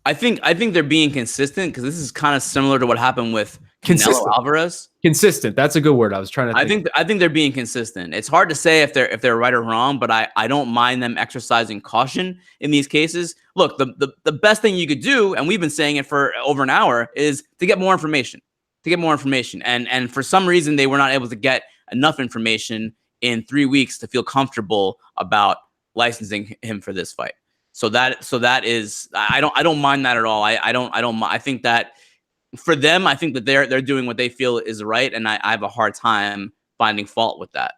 I think they're being consistent, because this is kind of similar to what happened with Canelo Alvarez. Consistent. That's a good word. I was trying to I think they're being consistent. It's hard to say if they're right or wrong, but I don't mind them exercising caution in these cases. Look, the best thing you could do, and we've been saying it for over an hour, is to get more information. And for some reason they were not able to get enough information in 3 weeks to feel comfortable about licensing him for this fight. So that is, I don't mind that at all. I think that for them, I think that they're doing what they feel is right, and I have a hard time finding fault with that.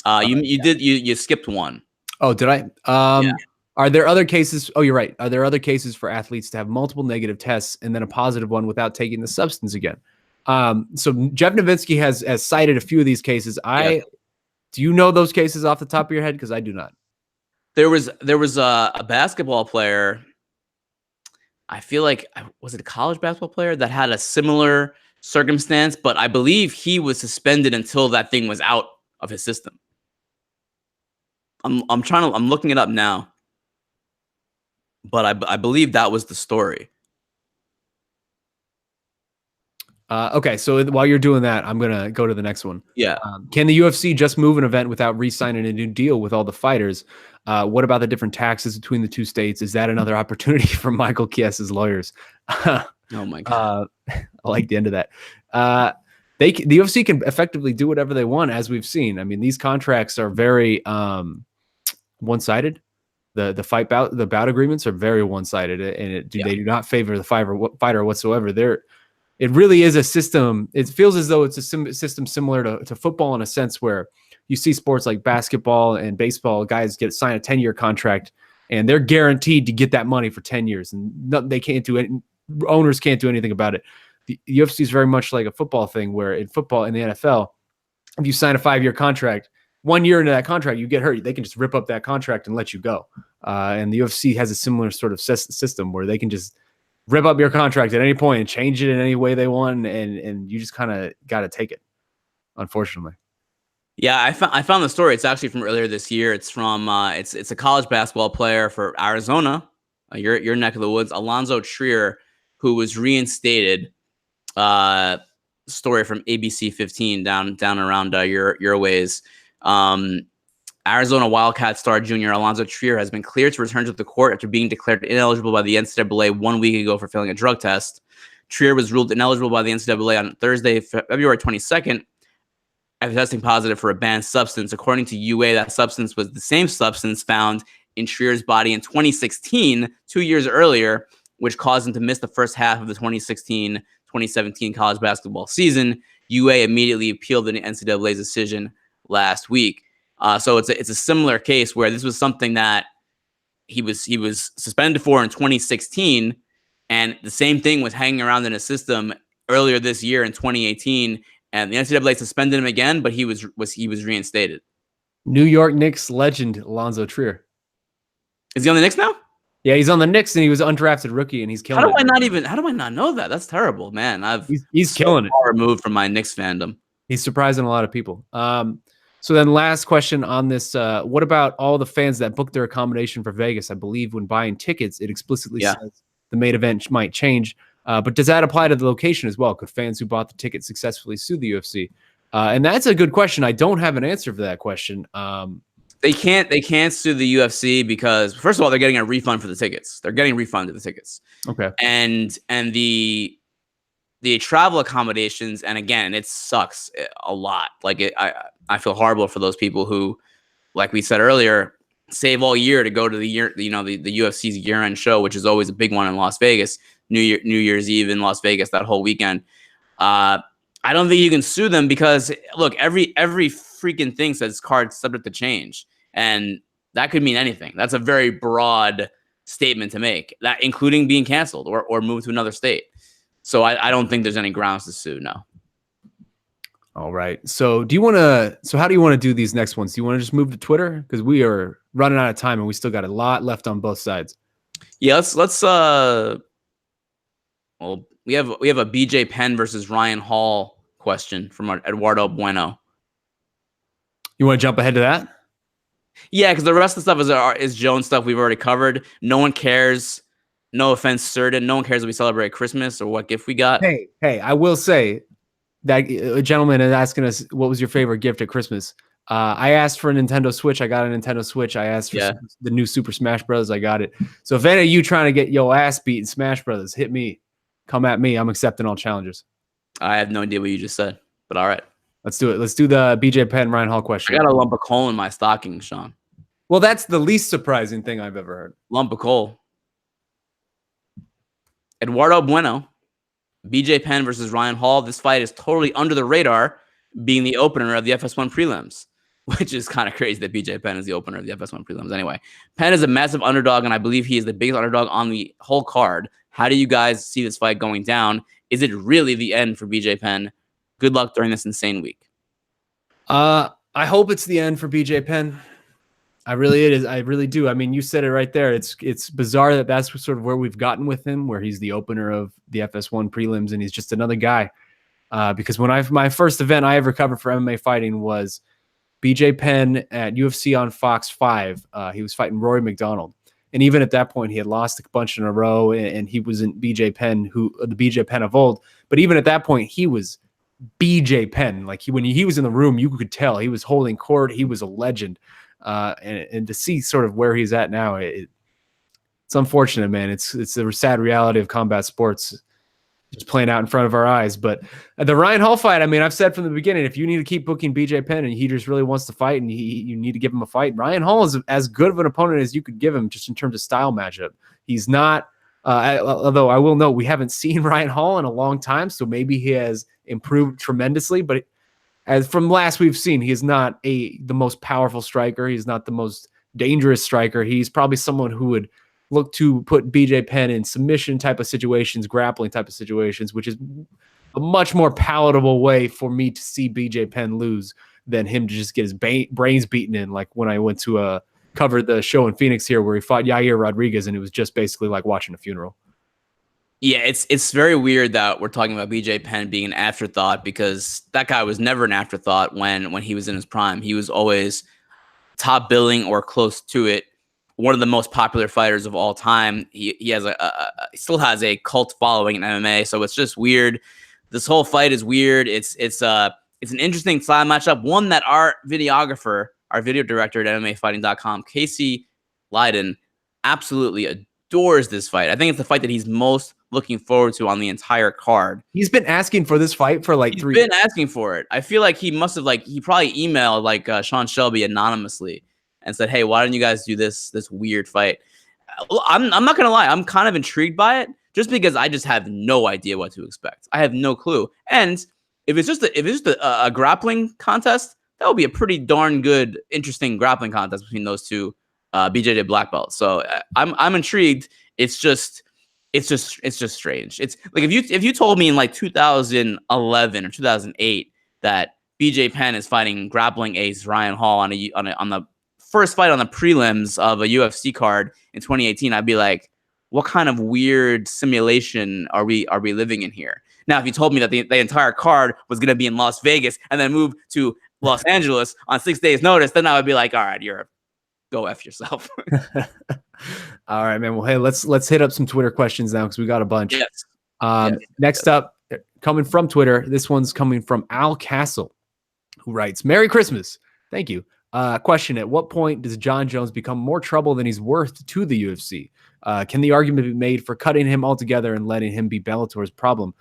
You skipped one. Oh, did I? Yeah. Are there other cases? Oh, you're right. Are there other cases for athletes to have multiple negative tests and then a positive one without taking the substance again? So Jeff Nowitzki has cited a few of these cases. Do you know those cases off the top of your head? Because I do not. There was a basketball player. I feel like, was it a college basketball player that had a similar circumstance, but I believe he was suspended until that thing was out of his system. I'm looking it up now, but I believe that was the story. Okay, so while you're doing that, I'm gonna go to the next one. Yeah. Can the UFC just move an event without re-signing a new deal with all the fighters? What about the different taxes between the two states? Is that another opportunity for Michael Chies's lawyers? Oh my God. I like the end of that. The UFC can effectively do whatever they want, as we've seen. I mean, these contracts are very one-sided. The bout agreements are very one-sided, and they do not favor the fighter whatsoever. It really is a system. It feels as though it's a system similar to football, in a sense where you see sports like basketball and baseball, guys sign a 10-year contract, and they're guaranteed to get that money for 10 years, and they can't do it. Owners can't do anything about it. The UFC is very much like a football thing, where in football, in the NFL, if you sign a 5-year contract, 1 year into that contract, you get hurt, they can just rip up that contract and let you go. And the UFC has a similar sort of system where they can just rip up your contract at any point and change it in any way they want, and you just kind of got to take it, unfortunately. Yeah, I found the story. It's actually from earlier this year. It's from it's a college basketball player for Arizona, your neck of the woods, Alonzo Trier, who was reinstated. Story from ABC 15 down around your ways. Arizona Wildcat star junior Alonzo Trier has been cleared to return to the court after being declared ineligible by the NCAA 1 week ago for failing a drug test. Trier was ruled ineligible by the NCAA on Thursday, February 22nd, after testing positive for a banned substance. According to UA, that substance was the same substance found in Trier's body in 2016, 2 years earlier, which caused him to miss the first half of the 2016-2017 college basketball season. UA immediately appealed the NCAA's decision last week. So it's a similar case where this was something that he was suspended for in 2016, and the same thing was hanging around in his system earlier this year in 2018, and the NCAA suspended him again, but he was reinstated. New York Knicks legend Alonzo Trier. Is he on the Knicks now? Yeah, he's on the Knicks, and he was an undrafted rookie, and he's killing it. How do I not know that? That's terrible, man. He's killing it. Far removed from my Knicks fandom. He's surprising a lot of people. So then last question on this, what about all the fans that booked their accommodation for Vegas? I believe when buying tickets, it explicitly says the main event might change. But does that apply to the location as well? Could fans who bought the ticket successfully sue the UFC? And that's a good question. I don't have an answer for that question. They can't sue the UFC because, first of all, they're getting a refund for the tickets. They're getting refunded the tickets. Okay. And the travel accommodations, and again, it sucks a lot. Like I feel horrible for those people who, like we said earlier, save all year to go to the UFC's year-end show, which is always a big one in Las Vegas, New Year's Eve in Las Vegas, that whole weekend. I don't think you can sue them because, look, every freaking thing says card subject to change, and that could mean anything. That's a very broad statement to make, that including being canceled or moved to another state. So I don't think there's any grounds to sue. No. All right. So how do you want to do these next ones? Do you want to just move to Twitter? Because we are running out of time and we still got a lot left on both sides. Yeah, let's well, we have a BJ Penn versus Ryan Hall question from Eduardo Bueno. You want to jump ahead to that? Yeah, because the rest of the stuff is Jones stuff we've already covered. No one cares. No offense, Certain. No one cares if we celebrate Christmas or what gift we got. Hey, I will say that a gentleman is asking us, what was your favorite gift at Christmas? I asked for a Nintendo Switch. I got a Nintendo Switch. I asked for the new Super Smash Brothers. I got it. So if any of you trying to get your ass beat in Smash Brothers, hit me. Come at me. I'm accepting all challenges. I have no idea what you just said, but all right. Let's do it. Let's do the BJ Penn Ryan Hall question. I got a lump of coal in my stocking, Shaun. Well, that's the least surprising thing I've ever heard. Lump of coal. Eduardo Bueno, BJ Penn versus Ryan Hall. This fight is totally under the radar, being the opener of the FS1 prelims, which is kind of crazy that BJ Penn is the opener of the FS1 prelims. Anyway, Penn is a massive underdog, and I believe he is the biggest underdog on the whole card. How do you guys see this fight going down? Is it really the end for BJ Penn? Good luck during this insane week. I hope it's the end for BJ Penn. I really do. I mean, you said it right there. It's bizarre that that's sort of where we've gotten with him, where he's the opener of the FS1 prelims and he's just another guy. Because when my first event I ever covered for MMA fighting was BJ Penn at UFC on Fox 5. He was fighting Rory McDonald. And even at that point, he had lost a bunch in a row, and he wasn't BJ Penn, the BJ Penn of old. But even at that point, he was BJ Penn. Like when he was in the room, you could tell he was holding court. He was a legend. And to see sort of where he's at now, it's unfortunate, man. It's the sad reality of combat sports just playing out in front of our eyes. But the Ryan Hall fight, I mean, I've said from the beginning, if you need to keep booking BJ Penn and he just really wants to fight and you need to give him a fight, Ryan Hall is as good of an opponent as you could give him just in terms of style matchup. He's not, although I will note we haven't seen Ryan Hall in a long time, so maybe he has improved tremendously, but as from last we've seen, he is not the most powerful striker. He's not the most dangerous striker. He's probably someone who would look to put BJ Penn in submission type of situations, grappling type of situations, which is a much more palatable way for me to see BJ Penn lose than him to just get his brains beaten in. Like when I went to cover the show in Phoenix here where he fought Yair Rodriguez, and it was just basically like watching a funeral. Yeah, it's very weird that we're talking about BJ Penn being an afterthought, because that guy was never an afterthought when he was in his prime. He was always top billing or close to it. One of the most popular fighters of all time. He has he still has a cult following in MMA, so it's just weird. This whole fight is weird. It's an interesting style matchup, one that our videographer, our video director at MMAfighting.com, Casey Leiden, absolutely adores this fight. I think it's the fight that he's most looking forward to on the entire card. He's been asking for this fight for like 3 years. He's been asking for it. I feel like he must have he probably emailed like Sean Shelby anonymously and said, "Hey, why don't you guys do this weird fight?" I'm not gonna lie, I'm kind of intrigued by it just because I just have no idea what to expect. I have no clue. And if it's just a grappling contest, that would be a pretty darn good, interesting grappling contest between those two BJJ black belts. So I'm intrigued. It's just strange. It's like if you told me in like 2011 or 2008 that BJ Penn is fighting grappling ace Ryan Hall on the first fight on the prelims of a UFC card in 2018, I'd be like, what kind of weird simulation are we living in here? Now, if you told me that the entire card was going to be in Las Vegas and then move to Los Angeles on 6 days notice, then I would be like, all right, go F yourself. All right, man. Well, hey, let's hit up some Twitter questions now because we got a bunch. Yes. Next up, coming from Twitter, this one's coming from Al Castle, who writes, "Merry Christmas. Thank you. Question: at what point does Jon Jones become more trouble than he's worth to the UFC? Can the argument be made for cutting him altogether and letting him be Bellator's problem?"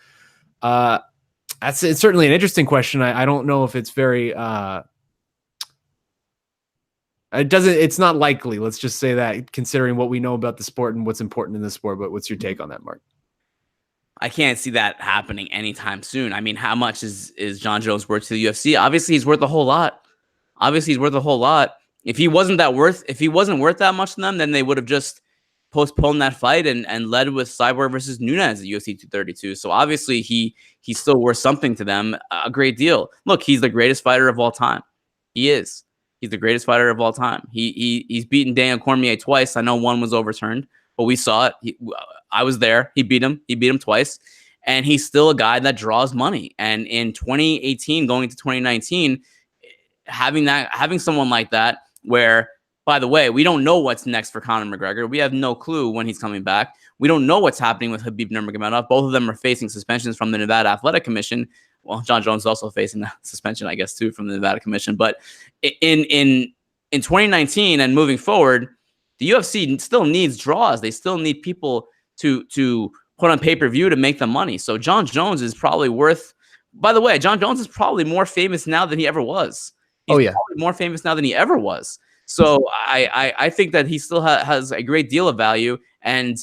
It's certainly an interesting question. I don't know if it's very it's not likely. Let's just say that, considering what we know about the sport and what's important in the sport. But what's your take on that, Marc? I can't see that happening anytime soon. I mean, how much is Jon Jones worth to the UFC? Obviously, he's worth a whole lot. If he wasn't worth that much to them, then they would have just postponed that fight and led with Cyborg versus Nunes at UFC 232. So obviously he's still worth something to them, a great deal. Look, he's the greatest fighter of all time. He is. He's the greatest fighter of all time. He's beaten Daniel Cormier twice. I know one was overturned, but we saw it. I was there. He beat him twice. And he's still a guy that draws money. And in 2018, going into 2019, having someone like that, where, by the way, we don't know what's next for Conor McGregor. We have no clue when he's coming back. We don't know what's happening with Khabib Nurmagomedov. Both of them are facing suspensions from the Nevada Athletic Commission. Well, Jon Jones is also facing that suspension, I guess, too, from the Nevada Commission. But in 2019 and moving forward, the UFC still needs draws. They still need people to put on pay-per-view to make the money. So Jon Jones is probably worth. By the way, Jon Jones is probably more famous now than he ever was. He's probably more famous now than he ever was. So I think that he still has a great deal of value, and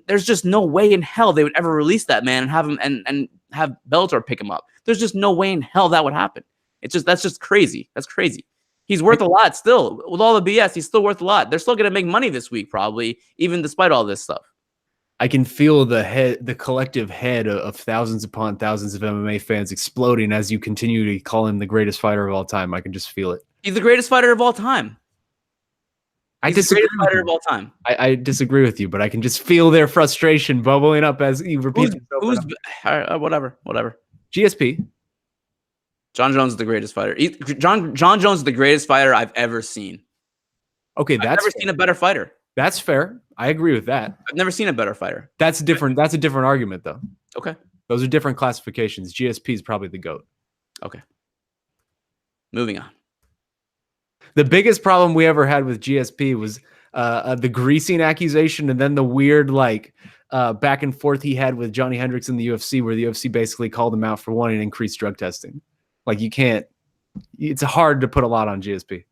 there's just no way in hell they would ever release that man and have him and have Bellator pick him up. There's just no way in hell that would happen. That's just crazy. That's crazy. He's worth a lot still. With all the BS, he's still worth a lot. They're still going to make money this week, probably, even despite all this stuff. I can feel the collective head of thousands upon thousands of MMA fans exploding as you continue to call him the greatest fighter of all time. I can just feel it. He's the greatest fighter of all time. I disagree with you, but I can just feel their frustration bubbling up as you repeat. Whatever. GSP. Jon Jones is the greatest fighter. Jon Jones is the greatest fighter I've ever seen. Okay, I've never seen a better fighter. That's fair. I agree with that. I've never seen a better fighter. That's different. That's a different argument, though. Okay. Those are different classifications. GSP is probably the GOAT. Okay. Moving on. The biggest problem we ever had with GSP was the greasing accusation, and then the weird back and forth he had with Johnny Hendricks in the UFC, where the UFC basically called him out for wanting to increase drug testing. Like, you can't. It's hard to put a lot on GSP.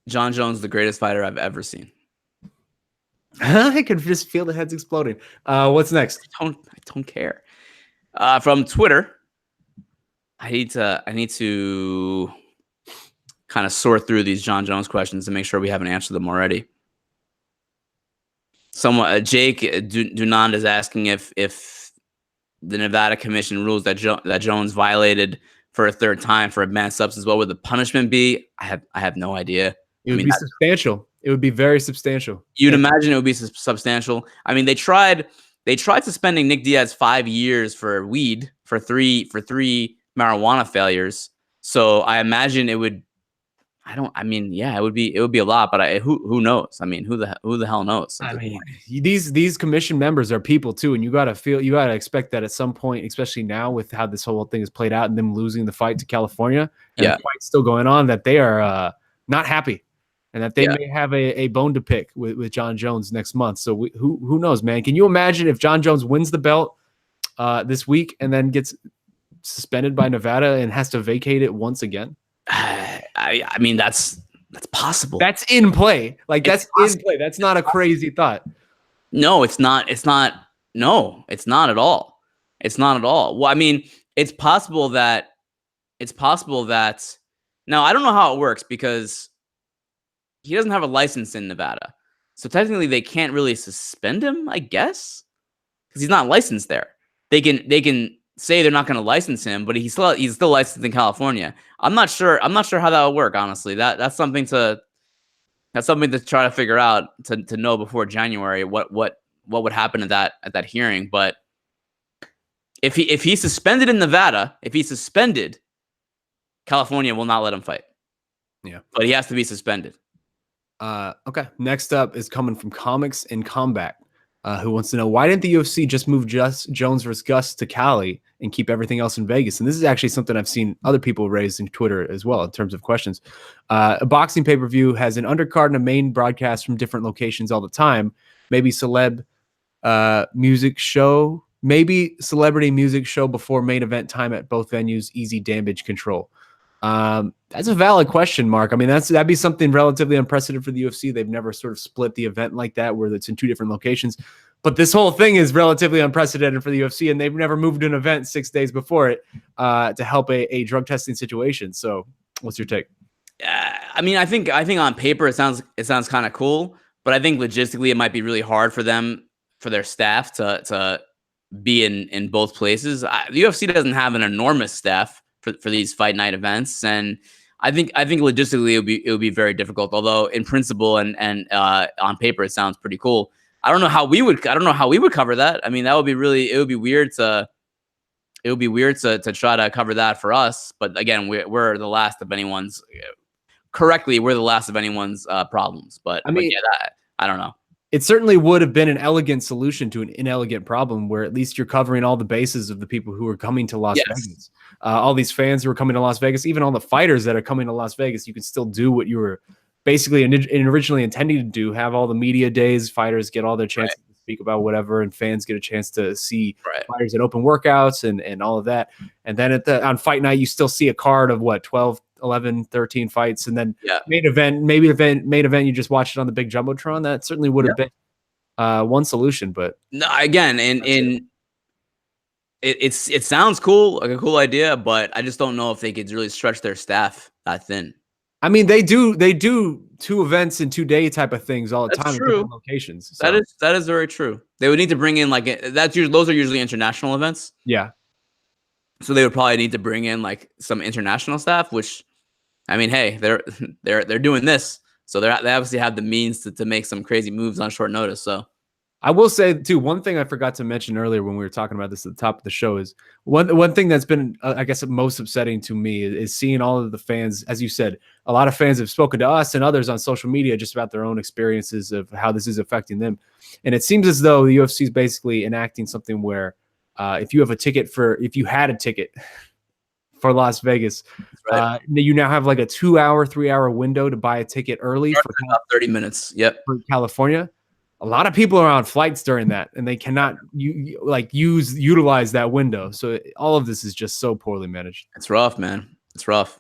Jon Jones, the greatest fighter I've ever seen. I can just feel the heads exploding. What's next? I don't care. From Twitter, I need to kind of sort through these Jon Jones questions and make sure we haven't answered them already. Jake Dunand is asking if the Nevada Commission rules that Jones violated for a third time for a banned substance, what would the punishment be? I have no idea. It would be substantial. It would be very substantial. You'd imagine it would be substantial. I mean, they tried suspending Nick Diaz 5 years for weed for three marijuana failures. So I imagine it would. It would be a lot, but who knows? I mean, who the hell knows? I mean, these commission members are people too, and you gotta expect that at some point, especially now with how this whole thing is played out and them losing the fight to California, and the fight's still going on, that they are not happy. and that they may have a bone to pick with Jon Jones next month. So who knows, man? Can you imagine if Jon Jones wins the belt this week and then gets suspended by Nevada and has to vacate it once again? I mean, that's possible. That's in play. Like, that's in play. That's not a crazy thought. No, it's not. No, it's not at all. It's not at all. Well, I mean, it's possible that now I don't know how it works because he doesn't have a license in Nevada. So technically they can't really suspend him, I guess, because he's not licensed there. They can say they're not going to license him, but he's still licensed in California. I'm not sure how that would work, honestly. That's something to try to figure out to know before January what would happen at that hearing. But if he's suspended in Nevada, California will not let him fight. Yeah. But he has to be suspended. Okay. Next up is coming from Comics in Combat, who wants to know, why didn't the UFC just move Jones versus Gus to Cali and keep everything else in Vegas? And this is actually something I've seen other people raise in Twitter as well in terms of questions. A boxing pay-per-view has an undercard and a main broadcast from different locations all the time. Maybe celebrity music show before main event time at both venues. Easy damage control. That's a valid question, Marc. I mean, that'd be something relatively unprecedented for the UFC. They've never sort of split the event like that, where it's in two different locations. But this whole thing is relatively unprecedented for the UFC, and they've never moved an event 6 days before it to help a drug testing situation. So, what's your take? I mean, I think on paper it sounds kind of cool, but I think logistically it might be really hard for their staff to be in both places. The UFC doesn't have an enormous staff for these fight night events, and I think logistically it would be very difficult. Although in principle and on paper it sounds pretty cool. I don't know how we would cover that. I mean, it would be weird to try to cover that for us. But again, we're the last of anyone's problems. But I mean, I don't know. It certainly would have been an elegant solution to an inelegant problem, where at least you're covering all the bases of the people who are coming to Las Vegas. All these fans who are coming to Las Vegas, even all the fighters that are coming to Las Vegas, you can still do what you were basically originally intending to do, have all the media days, fighters get all their chances to speak about whatever, and fans get a chance to see fighters at open workouts and all of that. And then on fight night, you still see a card of 12, 11, 13 fights, and then main event, you just watched it on the big Jumbotron. That certainly would have been one solution. But no, again, it sounds cool, like a cool idea, but I just don't know if they could really stretch their staff that thin. I mean, they do 2 events in 2 day type of things all the time in different locations. So. That is very true. They would need to bring in those are usually international events. Yeah. So they would probably need to bring in like some international staff, which, I mean, hey, they're doing this, so they obviously have the means to make some crazy moves on short notice. So I will say too, one thing I forgot to mention earlier when we were talking about this at the top of the show is one thing that's been, I guess, most upsetting to me is seeing all of the fans. As you said, a lot of fans have spoken to us and others on social media just about their own experiences of how this is affecting them. And it seems as though the UFC is basically enacting something where if you had a ticket for Las Vegas, you now have like a 2-hour, 3-hour window to buy a ticket early for about 30 minutes. Yep. For California. A lot of people are on flights during that, and they cannot utilize that window. So all of this is just so poorly managed. It's rough, man. It's rough.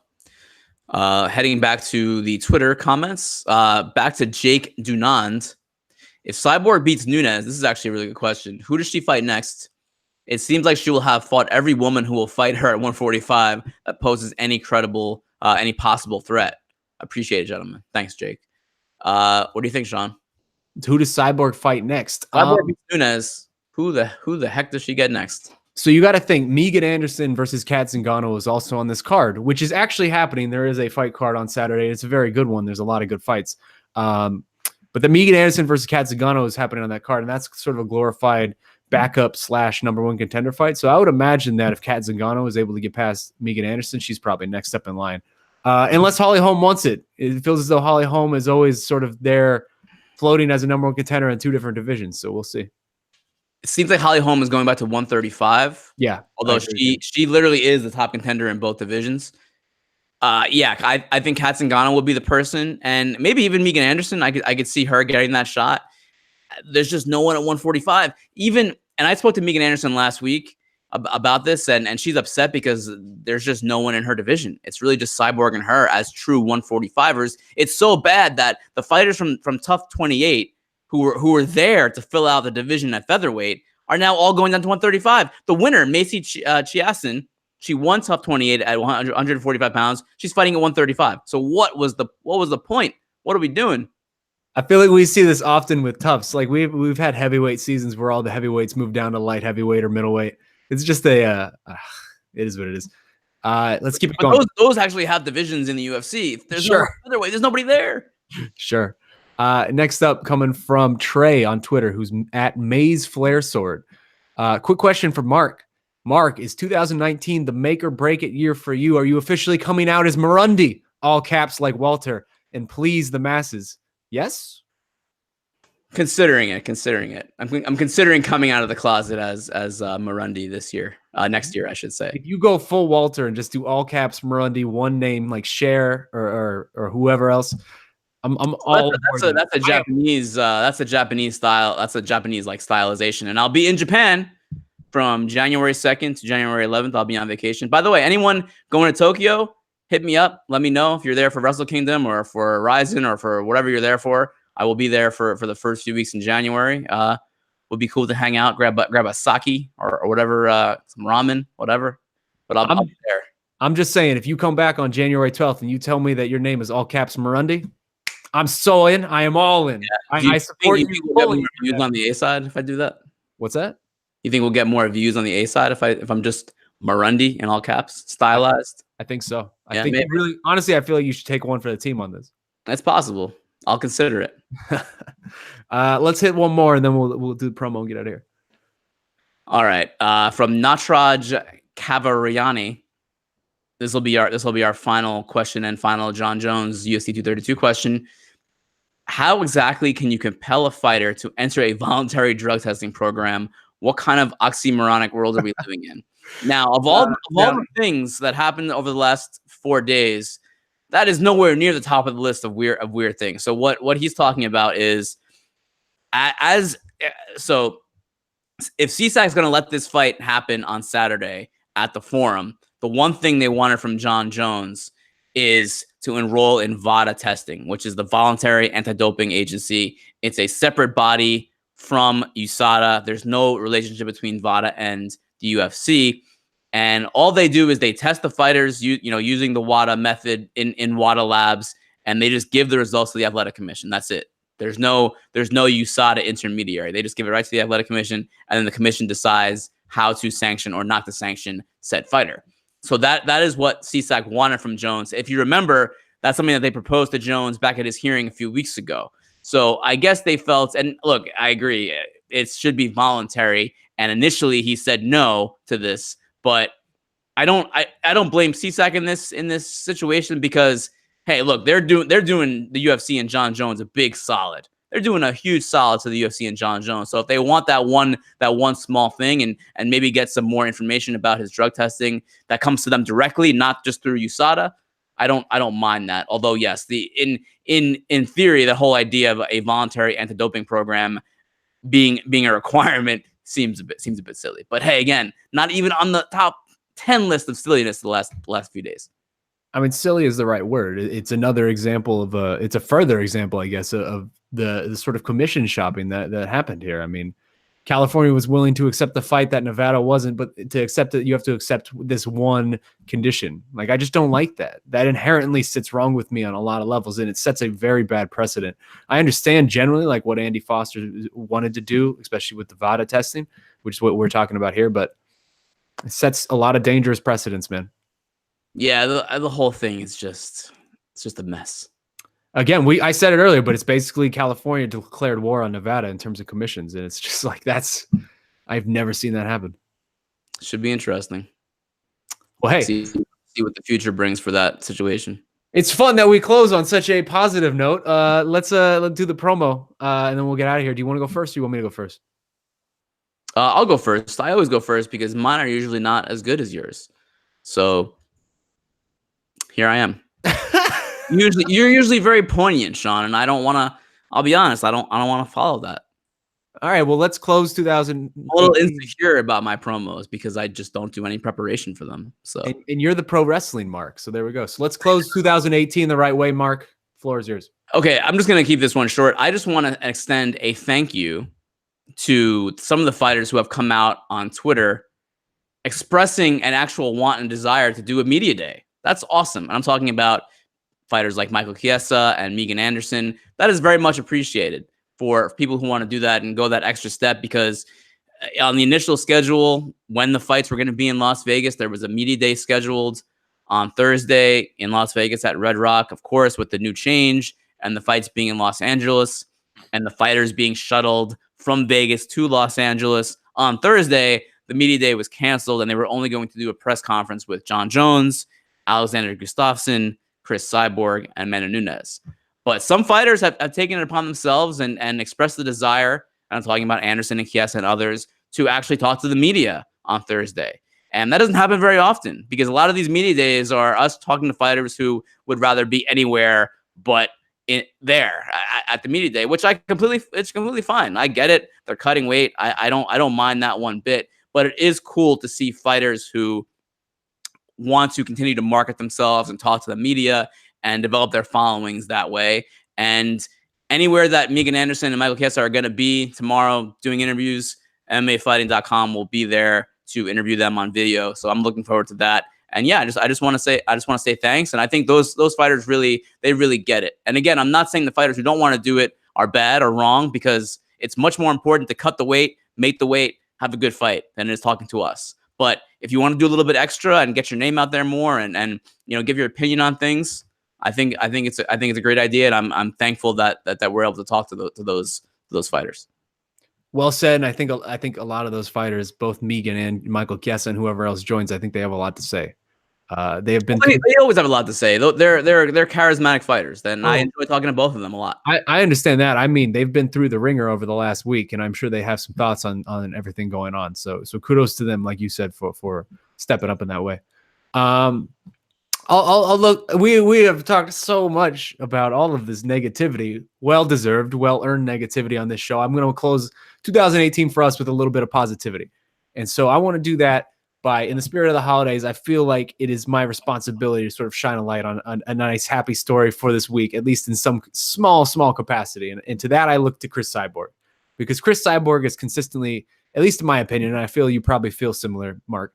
Heading back to the Twitter comments, back to Jake Dunand. If Cyborg beats Nunes, this is actually a really good question. Who does she fight next? It seems like she will have fought every woman who will fight her at 145 that poses any possible threat. Appreciate it, gentlemen. Thanks, Jake. What do you think, Shaun? Who does Cyborg fight next? Cyborg beats Nunes. Who the heck does she get next? So you got to think Megan Anderson versus Kat Zingano is also on this card, which is actually happening. There is a fight card on Saturday. It's a very good one. There's a lot of good fights. But the Megan Anderson versus Kat Zingano is happening on that card, and that's sort of a glorified backup / #1 contender fight. So I would imagine that if Kat Zingano is able to get past Megan Anderson, she's probably next up in line. Unless Holly Holm wants it. It feels as though Holly Holm is always sort of there floating as a #1 contender in 2 different divisions. So we'll see. It seems like Holly Holm is going back to 135. Yeah. Although she literally is the top contender in both divisions. Yeah, I think Katzengano would be the person, and maybe even Megan Anderson. I could see her getting that shot. There's just no one at 145. And I spoke to Megan Anderson last week about this, and she's upset because there's just no one in her division. It's really just Cyborg and her as true 145ers. It's so bad that the fighters from Tough 28 who were there to fill out the division at featherweight are now all going down to 135. The winner, Macy Chiasson, she won Tough 28 at 145 pounds. She's fighting at 135. So what was the point? What are we doing? I feel like we see this often with toughs. Like we've had heavyweight seasons where all the heavyweights move down to light heavyweight or middleweight. It's just it is what it is. Let's keep it going. Those actually have divisions in the UFC. There's no featherweight. There's nobody there. Sure. Next up, coming from Trey on Twitter, who's at Maze Flare Sword. Quick question for Marc. Marc, is 2019 the make or break it year for you? Are you officially coming out as Marundi? All caps like Walter, and please the masses. Yes. Considering it. I'm considering coming out of the closet as Marundi this year. Next year, I should say. If you go full Walter and just do all caps Marundi, one name like Cher or whoever else, I'm all. That's a Japanese style. That's a Japanese like stylization, and I'll be in Japan from January 2nd to January 11th. I'll be on vacation. By the way, anyone going to Tokyo, hit me up. Let me know if you're there for Wrestle Kingdom or for Ryzen or for whatever you're there for. I will be there for the first few weeks in January. Would be cool to hang out, grab a sake or whatever, some ramen, whatever. But I'll be there. I'm just saying, if you come back on January 12th and you tell me that your name is all caps Marundi, I'm so in. I am all in. Yeah. I support you. We'll get more views on the A side if I do that. What's that? You think we'll get more views on the A side if I'm just Marundi in all caps, stylized? I think so. I think really, honestly, I feel like you should take one for the team on this. That's possible. I'll consider it. Let's hit one more and then we'll do the promo and get out of here. All right. From Natraj Kavariani. This will be our final question and final Jon Jones UFC 232 question. How exactly can you compel a fighter to enter a voluntary drug testing program? What kind of oxymoronic world are we living in? Now, of all the things that happened over the last 4 days, that is nowhere near the top of the list of weird things. So what he's talking about is if CSAC is going to let this fight happen on Saturday at the Forum, the one thing they wanted from Jon Jones is to enroll in VADA testing, which is the Voluntary Anti-Doping Agency. It's a separate body from USADA. There's no relationship between VADA and the UFC. And all they do is they test the fighters, using the WADA method in WADA labs, and they just give the results to the Athletic Commission. That's it. There's no USADA intermediary. They just give it right to the Athletic Commission, and then the commission decides how to sanction or not to sanction said fighter. So that is what CSAC wanted from Jones. If you remember, that's something that they proposed to Jones back at his hearing a few weeks ago. So I guess they felt, and look, I agree, it should be voluntary. And initially he said no to this, but I don't blame CSAC in this situation because, hey, look, they're doing the UFC and Jon Jones a big solid. They're doing a huge solid to the UFC and Jon Jones. So if they want that one small thing and maybe get some more information about his drug testing that comes to them directly, not just through USADA, I don't mind that. Although yes, in theory, the whole idea of a voluntary anti-doping program being a requirement seems a bit silly. But hey, again, not even on the top 10 list of silliness the last few days. I mean, silly is the right word. It's another example it's a further example, I guess, of the sort of commission shopping that happened here. I mean, California was willing to accept the fight that Nevada wasn't, but to accept it, you have to accept this one condition. Like, I just don't like that. That inherently sits wrong with me on a lot of levels, and it sets a very bad precedent. I understand generally like what Andy Foster wanted to do, especially with the VADA testing, which is what we're talking about here, but it sets a lot of dangerous precedents, man. Yeah, the whole thing is just a mess. Again, I said it earlier, but it's basically California declared war on Nevada in terms of commissions, and it's just like I've never seen that happen. Should be interesting. Well, hey, see what the future brings for that situation. It's fun that we close on such a positive note. Let's do the promo, and then we'll get out of here. Do you want to go first, or do you want me to go first? I'll go first. I always go first because mine are usually not as good as yours. So here I am. You're usually very poignant, Shaun, and I don't want to. I'll be honest. I don't want to follow that. All right, well, let's close 2000. A little insecure about my promos because I just don't do any preparation for them. So, and you're the pro wrestling Mark. So there we go. So let's close 2018 the right way, Mark. Floor is yours. Okay, I'm just gonna keep this one short. I just want to extend a thank you to some of the fighters who have come out on Twitter expressing an actual want and desire to do a media day. That's awesome. And I'm talking about fighters like Michael Chiesa and Megan Anderson. That is very much appreciated for people who want to do that and go that extra step, because on the initial schedule, when the fights were going to be in Las Vegas, there was a media day scheduled on Thursday in Las Vegas at Red Rock. Of course, with the new change and the fights being in Los Angeles and the fighters being shuttled from Vegas to Los Angeles on Thursday, the media day was canceled and they were only going to do a press conference with Jon Jones, Alexander Gustafsson, Cris Cyborg, and Nunes. But some fighters have taken it upon themselves and expressed the desire, and I'm talking about Anderson and Chiesa and others, to actually talk to the media on Thursday. And that doesn't happen very often, because a lot of these media days are us talking to fighters who would rather be anywhere but there at the media day, which it's completely fine. I get it. They're cutting weight. I don't mind that one bit, but it is cool to see fighters who want to continue to market themselves and talk to the media and develop their followings that way. And anywhere that Megan Anderson and Michael Chiesa are going to be tomorrow doing interviews, MMAfighting.com will be there to interview them on video. So I'm looking forward to that. And yeah, I just want to say thanks. And I think those fighters really get it. And again, I'm not saying the fighters who don't want to do it are bad or wrong, because it's much more important to cut the weight, make the weight, have a good fight than it is talking to us. But if you want to do a little bit extra and get your name out there more and give your opinion on things, I think it's a great idea, and I'm thankful that we're able to talk to those fighters. Well said. And I think a lot of those fighters, both Megan and Michael Chiesa and whoever else joins, I think they have a lot to say. They have been. They always have a lot to say. They're charismatic fighters. Then I enjoy talking to both of them a lot. I understand that. I mean, they've been through the ringer over the last week, and I'm sure they have some thoughts on everything going on. So kudos to them, like you said, for stepping up in that way. I'll look. We have talked so much about all of this negativity, well-deserved, well-earned negativity on this show. I'm going to close 2018 for us with a little bit of positivity, and so I want to do that by, in the spirit of the holidays, I feel like it is my responsibility to sort of shine a light on a nice, happy story for this week, at least in some small capacity. And to that, I look to Cris Cyborg, because Cris Cyborg is consistently, at least in my opinion, and I feel you probably feel similar, Mark,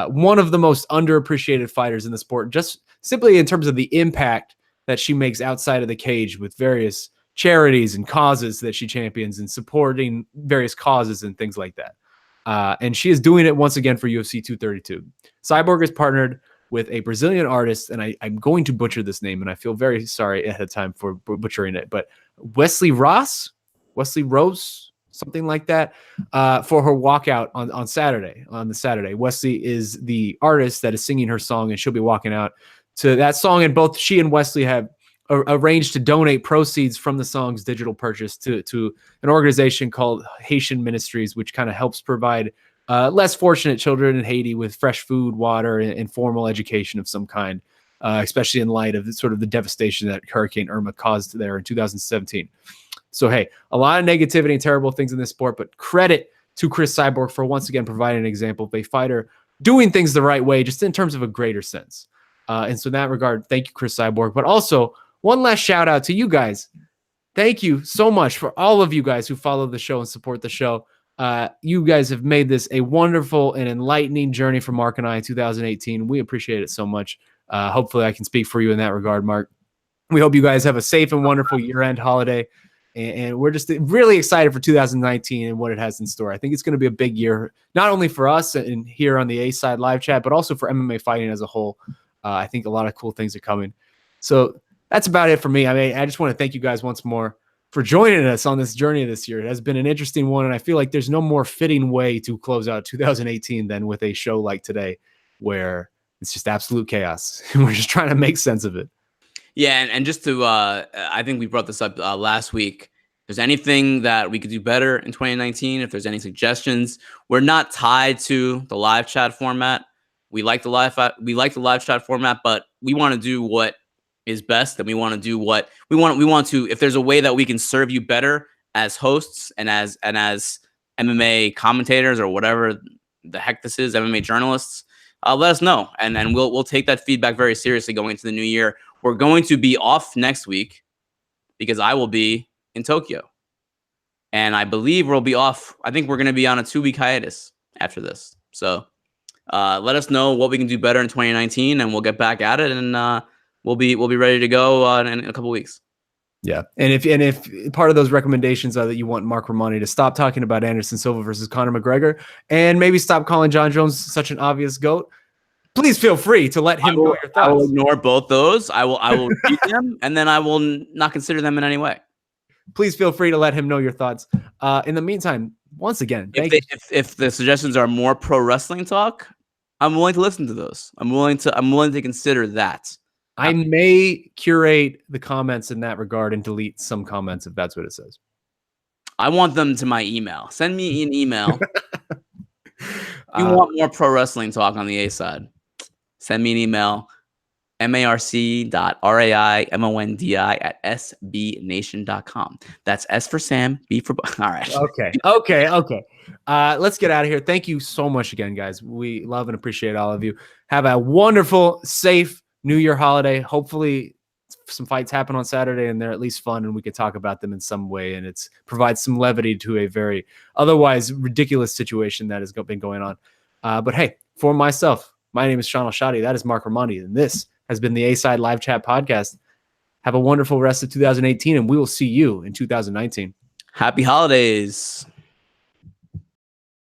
one of the most underappreciated fighters in the sport, just simply in terms of the impact that she makes outside of the cage with various charities and causes that she champions and supporting various causes and things like that. And she is doing it once again for UFC 232. Cyborg is partnered with a Brazilian artist, and I'm going to butcher this name, and I feel very sorry ahead of time for butchering it, but Wesley Rose, something like that, for her walkout on Saturday. Wesley is the artist that is singing her song, and she'll be walking out to that song, and both she and Wesley have arranged to donate proceeds from the song's digital purchase to an organization called Haitian Ministries, which kind of helps provide less fortunate children in Haiti with fresh food, water, and formal education of some kind, especially in light of the devastation that Hurricane Irma caused there in 2017. So, hey, a lot of negativity and terrible things in this sport, but credit to Cris Cyborg for once again providing an example of a fighter doing things the right way, just in terms of a greater sense. And so in that regard, thank you, Cris Cyborg. But also, one last shout out to you guys. Thank you so much for all of you guys who follow the show and support the show. You guys have made this a wonderful and enlightening journey for Mark and I in 2018. We appreciate it so much. Hopefully I can speak for you in that regard, Mark. We hope you guys have a safe and wonderful year-end holiday. And we're just really excited for 2019 and what it has in store. I think it's going to be a big year, not only for us and here on the A-Side live chat, but also for MMA fighting as a whole. I think a lot of cool things are coming. So that's about it for me. I mean, I just want to thank you guys once more for joining us on this journey this year. It has been an interesting one, and I feel like there's no more fitting way to close out 2018 than with a show like today, where it's just absolute chaos, and we're just trying to make sense of it. Yeah, and just to, I think we brought this up last week. If there's anything that we could do better in 2019, if there's any suggestions, we're not tied to the live chat format. We like the live chat format, but we want to do what is best, and we want to do what we want to. If there's a way that we can serve you better as hosts and as MMA commentators or whatever the heck this is, MMA journalists, let us know, and we'll take that feedback very seriously going into the new year. We're going to be off next week because I will be in Tokyo, and I believe we'll be off. I think we're going to be on a 2-week hiatus after this. So let us know what we can do better in 2019, and we'll get back at it, and we'll be ready to go in a couple weeks. Yeah, and if part of those recommendations are that you want Marc Raimondi to stop talking about Anderson Silva versus Conor McGregor, and maybe stop calling Jon Jones such an obvious GOAT, please feel free to let him know your thoughts. I will ignore both those. I will read them, and then I will not consider them in any way. Please feel free to let him know your thoughts. In the meantime, once again, if the suggestions are more pro wrestling talk, I'm willing to listen to those. I'm willing to consider that. I may curate the comments in that regard and delete some comments if that's what it says. I want them to my email. Send me an email. You want more pro wrestling talk on the A side? Send me an email. marc.raimondi@sbnation.com. That's S for Sam, B for all right. Okay. Let's get out of here. Thank you so much again, guys. We love and appreciate all of you. Have a wonderful, safe New Year holiday. Hopefully some fights happen on Saturday and they're at least fun and we could talk about them in some way, and it's provides some levity to a very otherwise ridiculous situation that has been going on. But hey, for myself, my name is Shaun Al-Shatti. That is Marc Raimondi, and this has been the A-Side Live Chat Podcast. Have a wonderful rest of 2018, and we will see you in 2019. Happy holidays.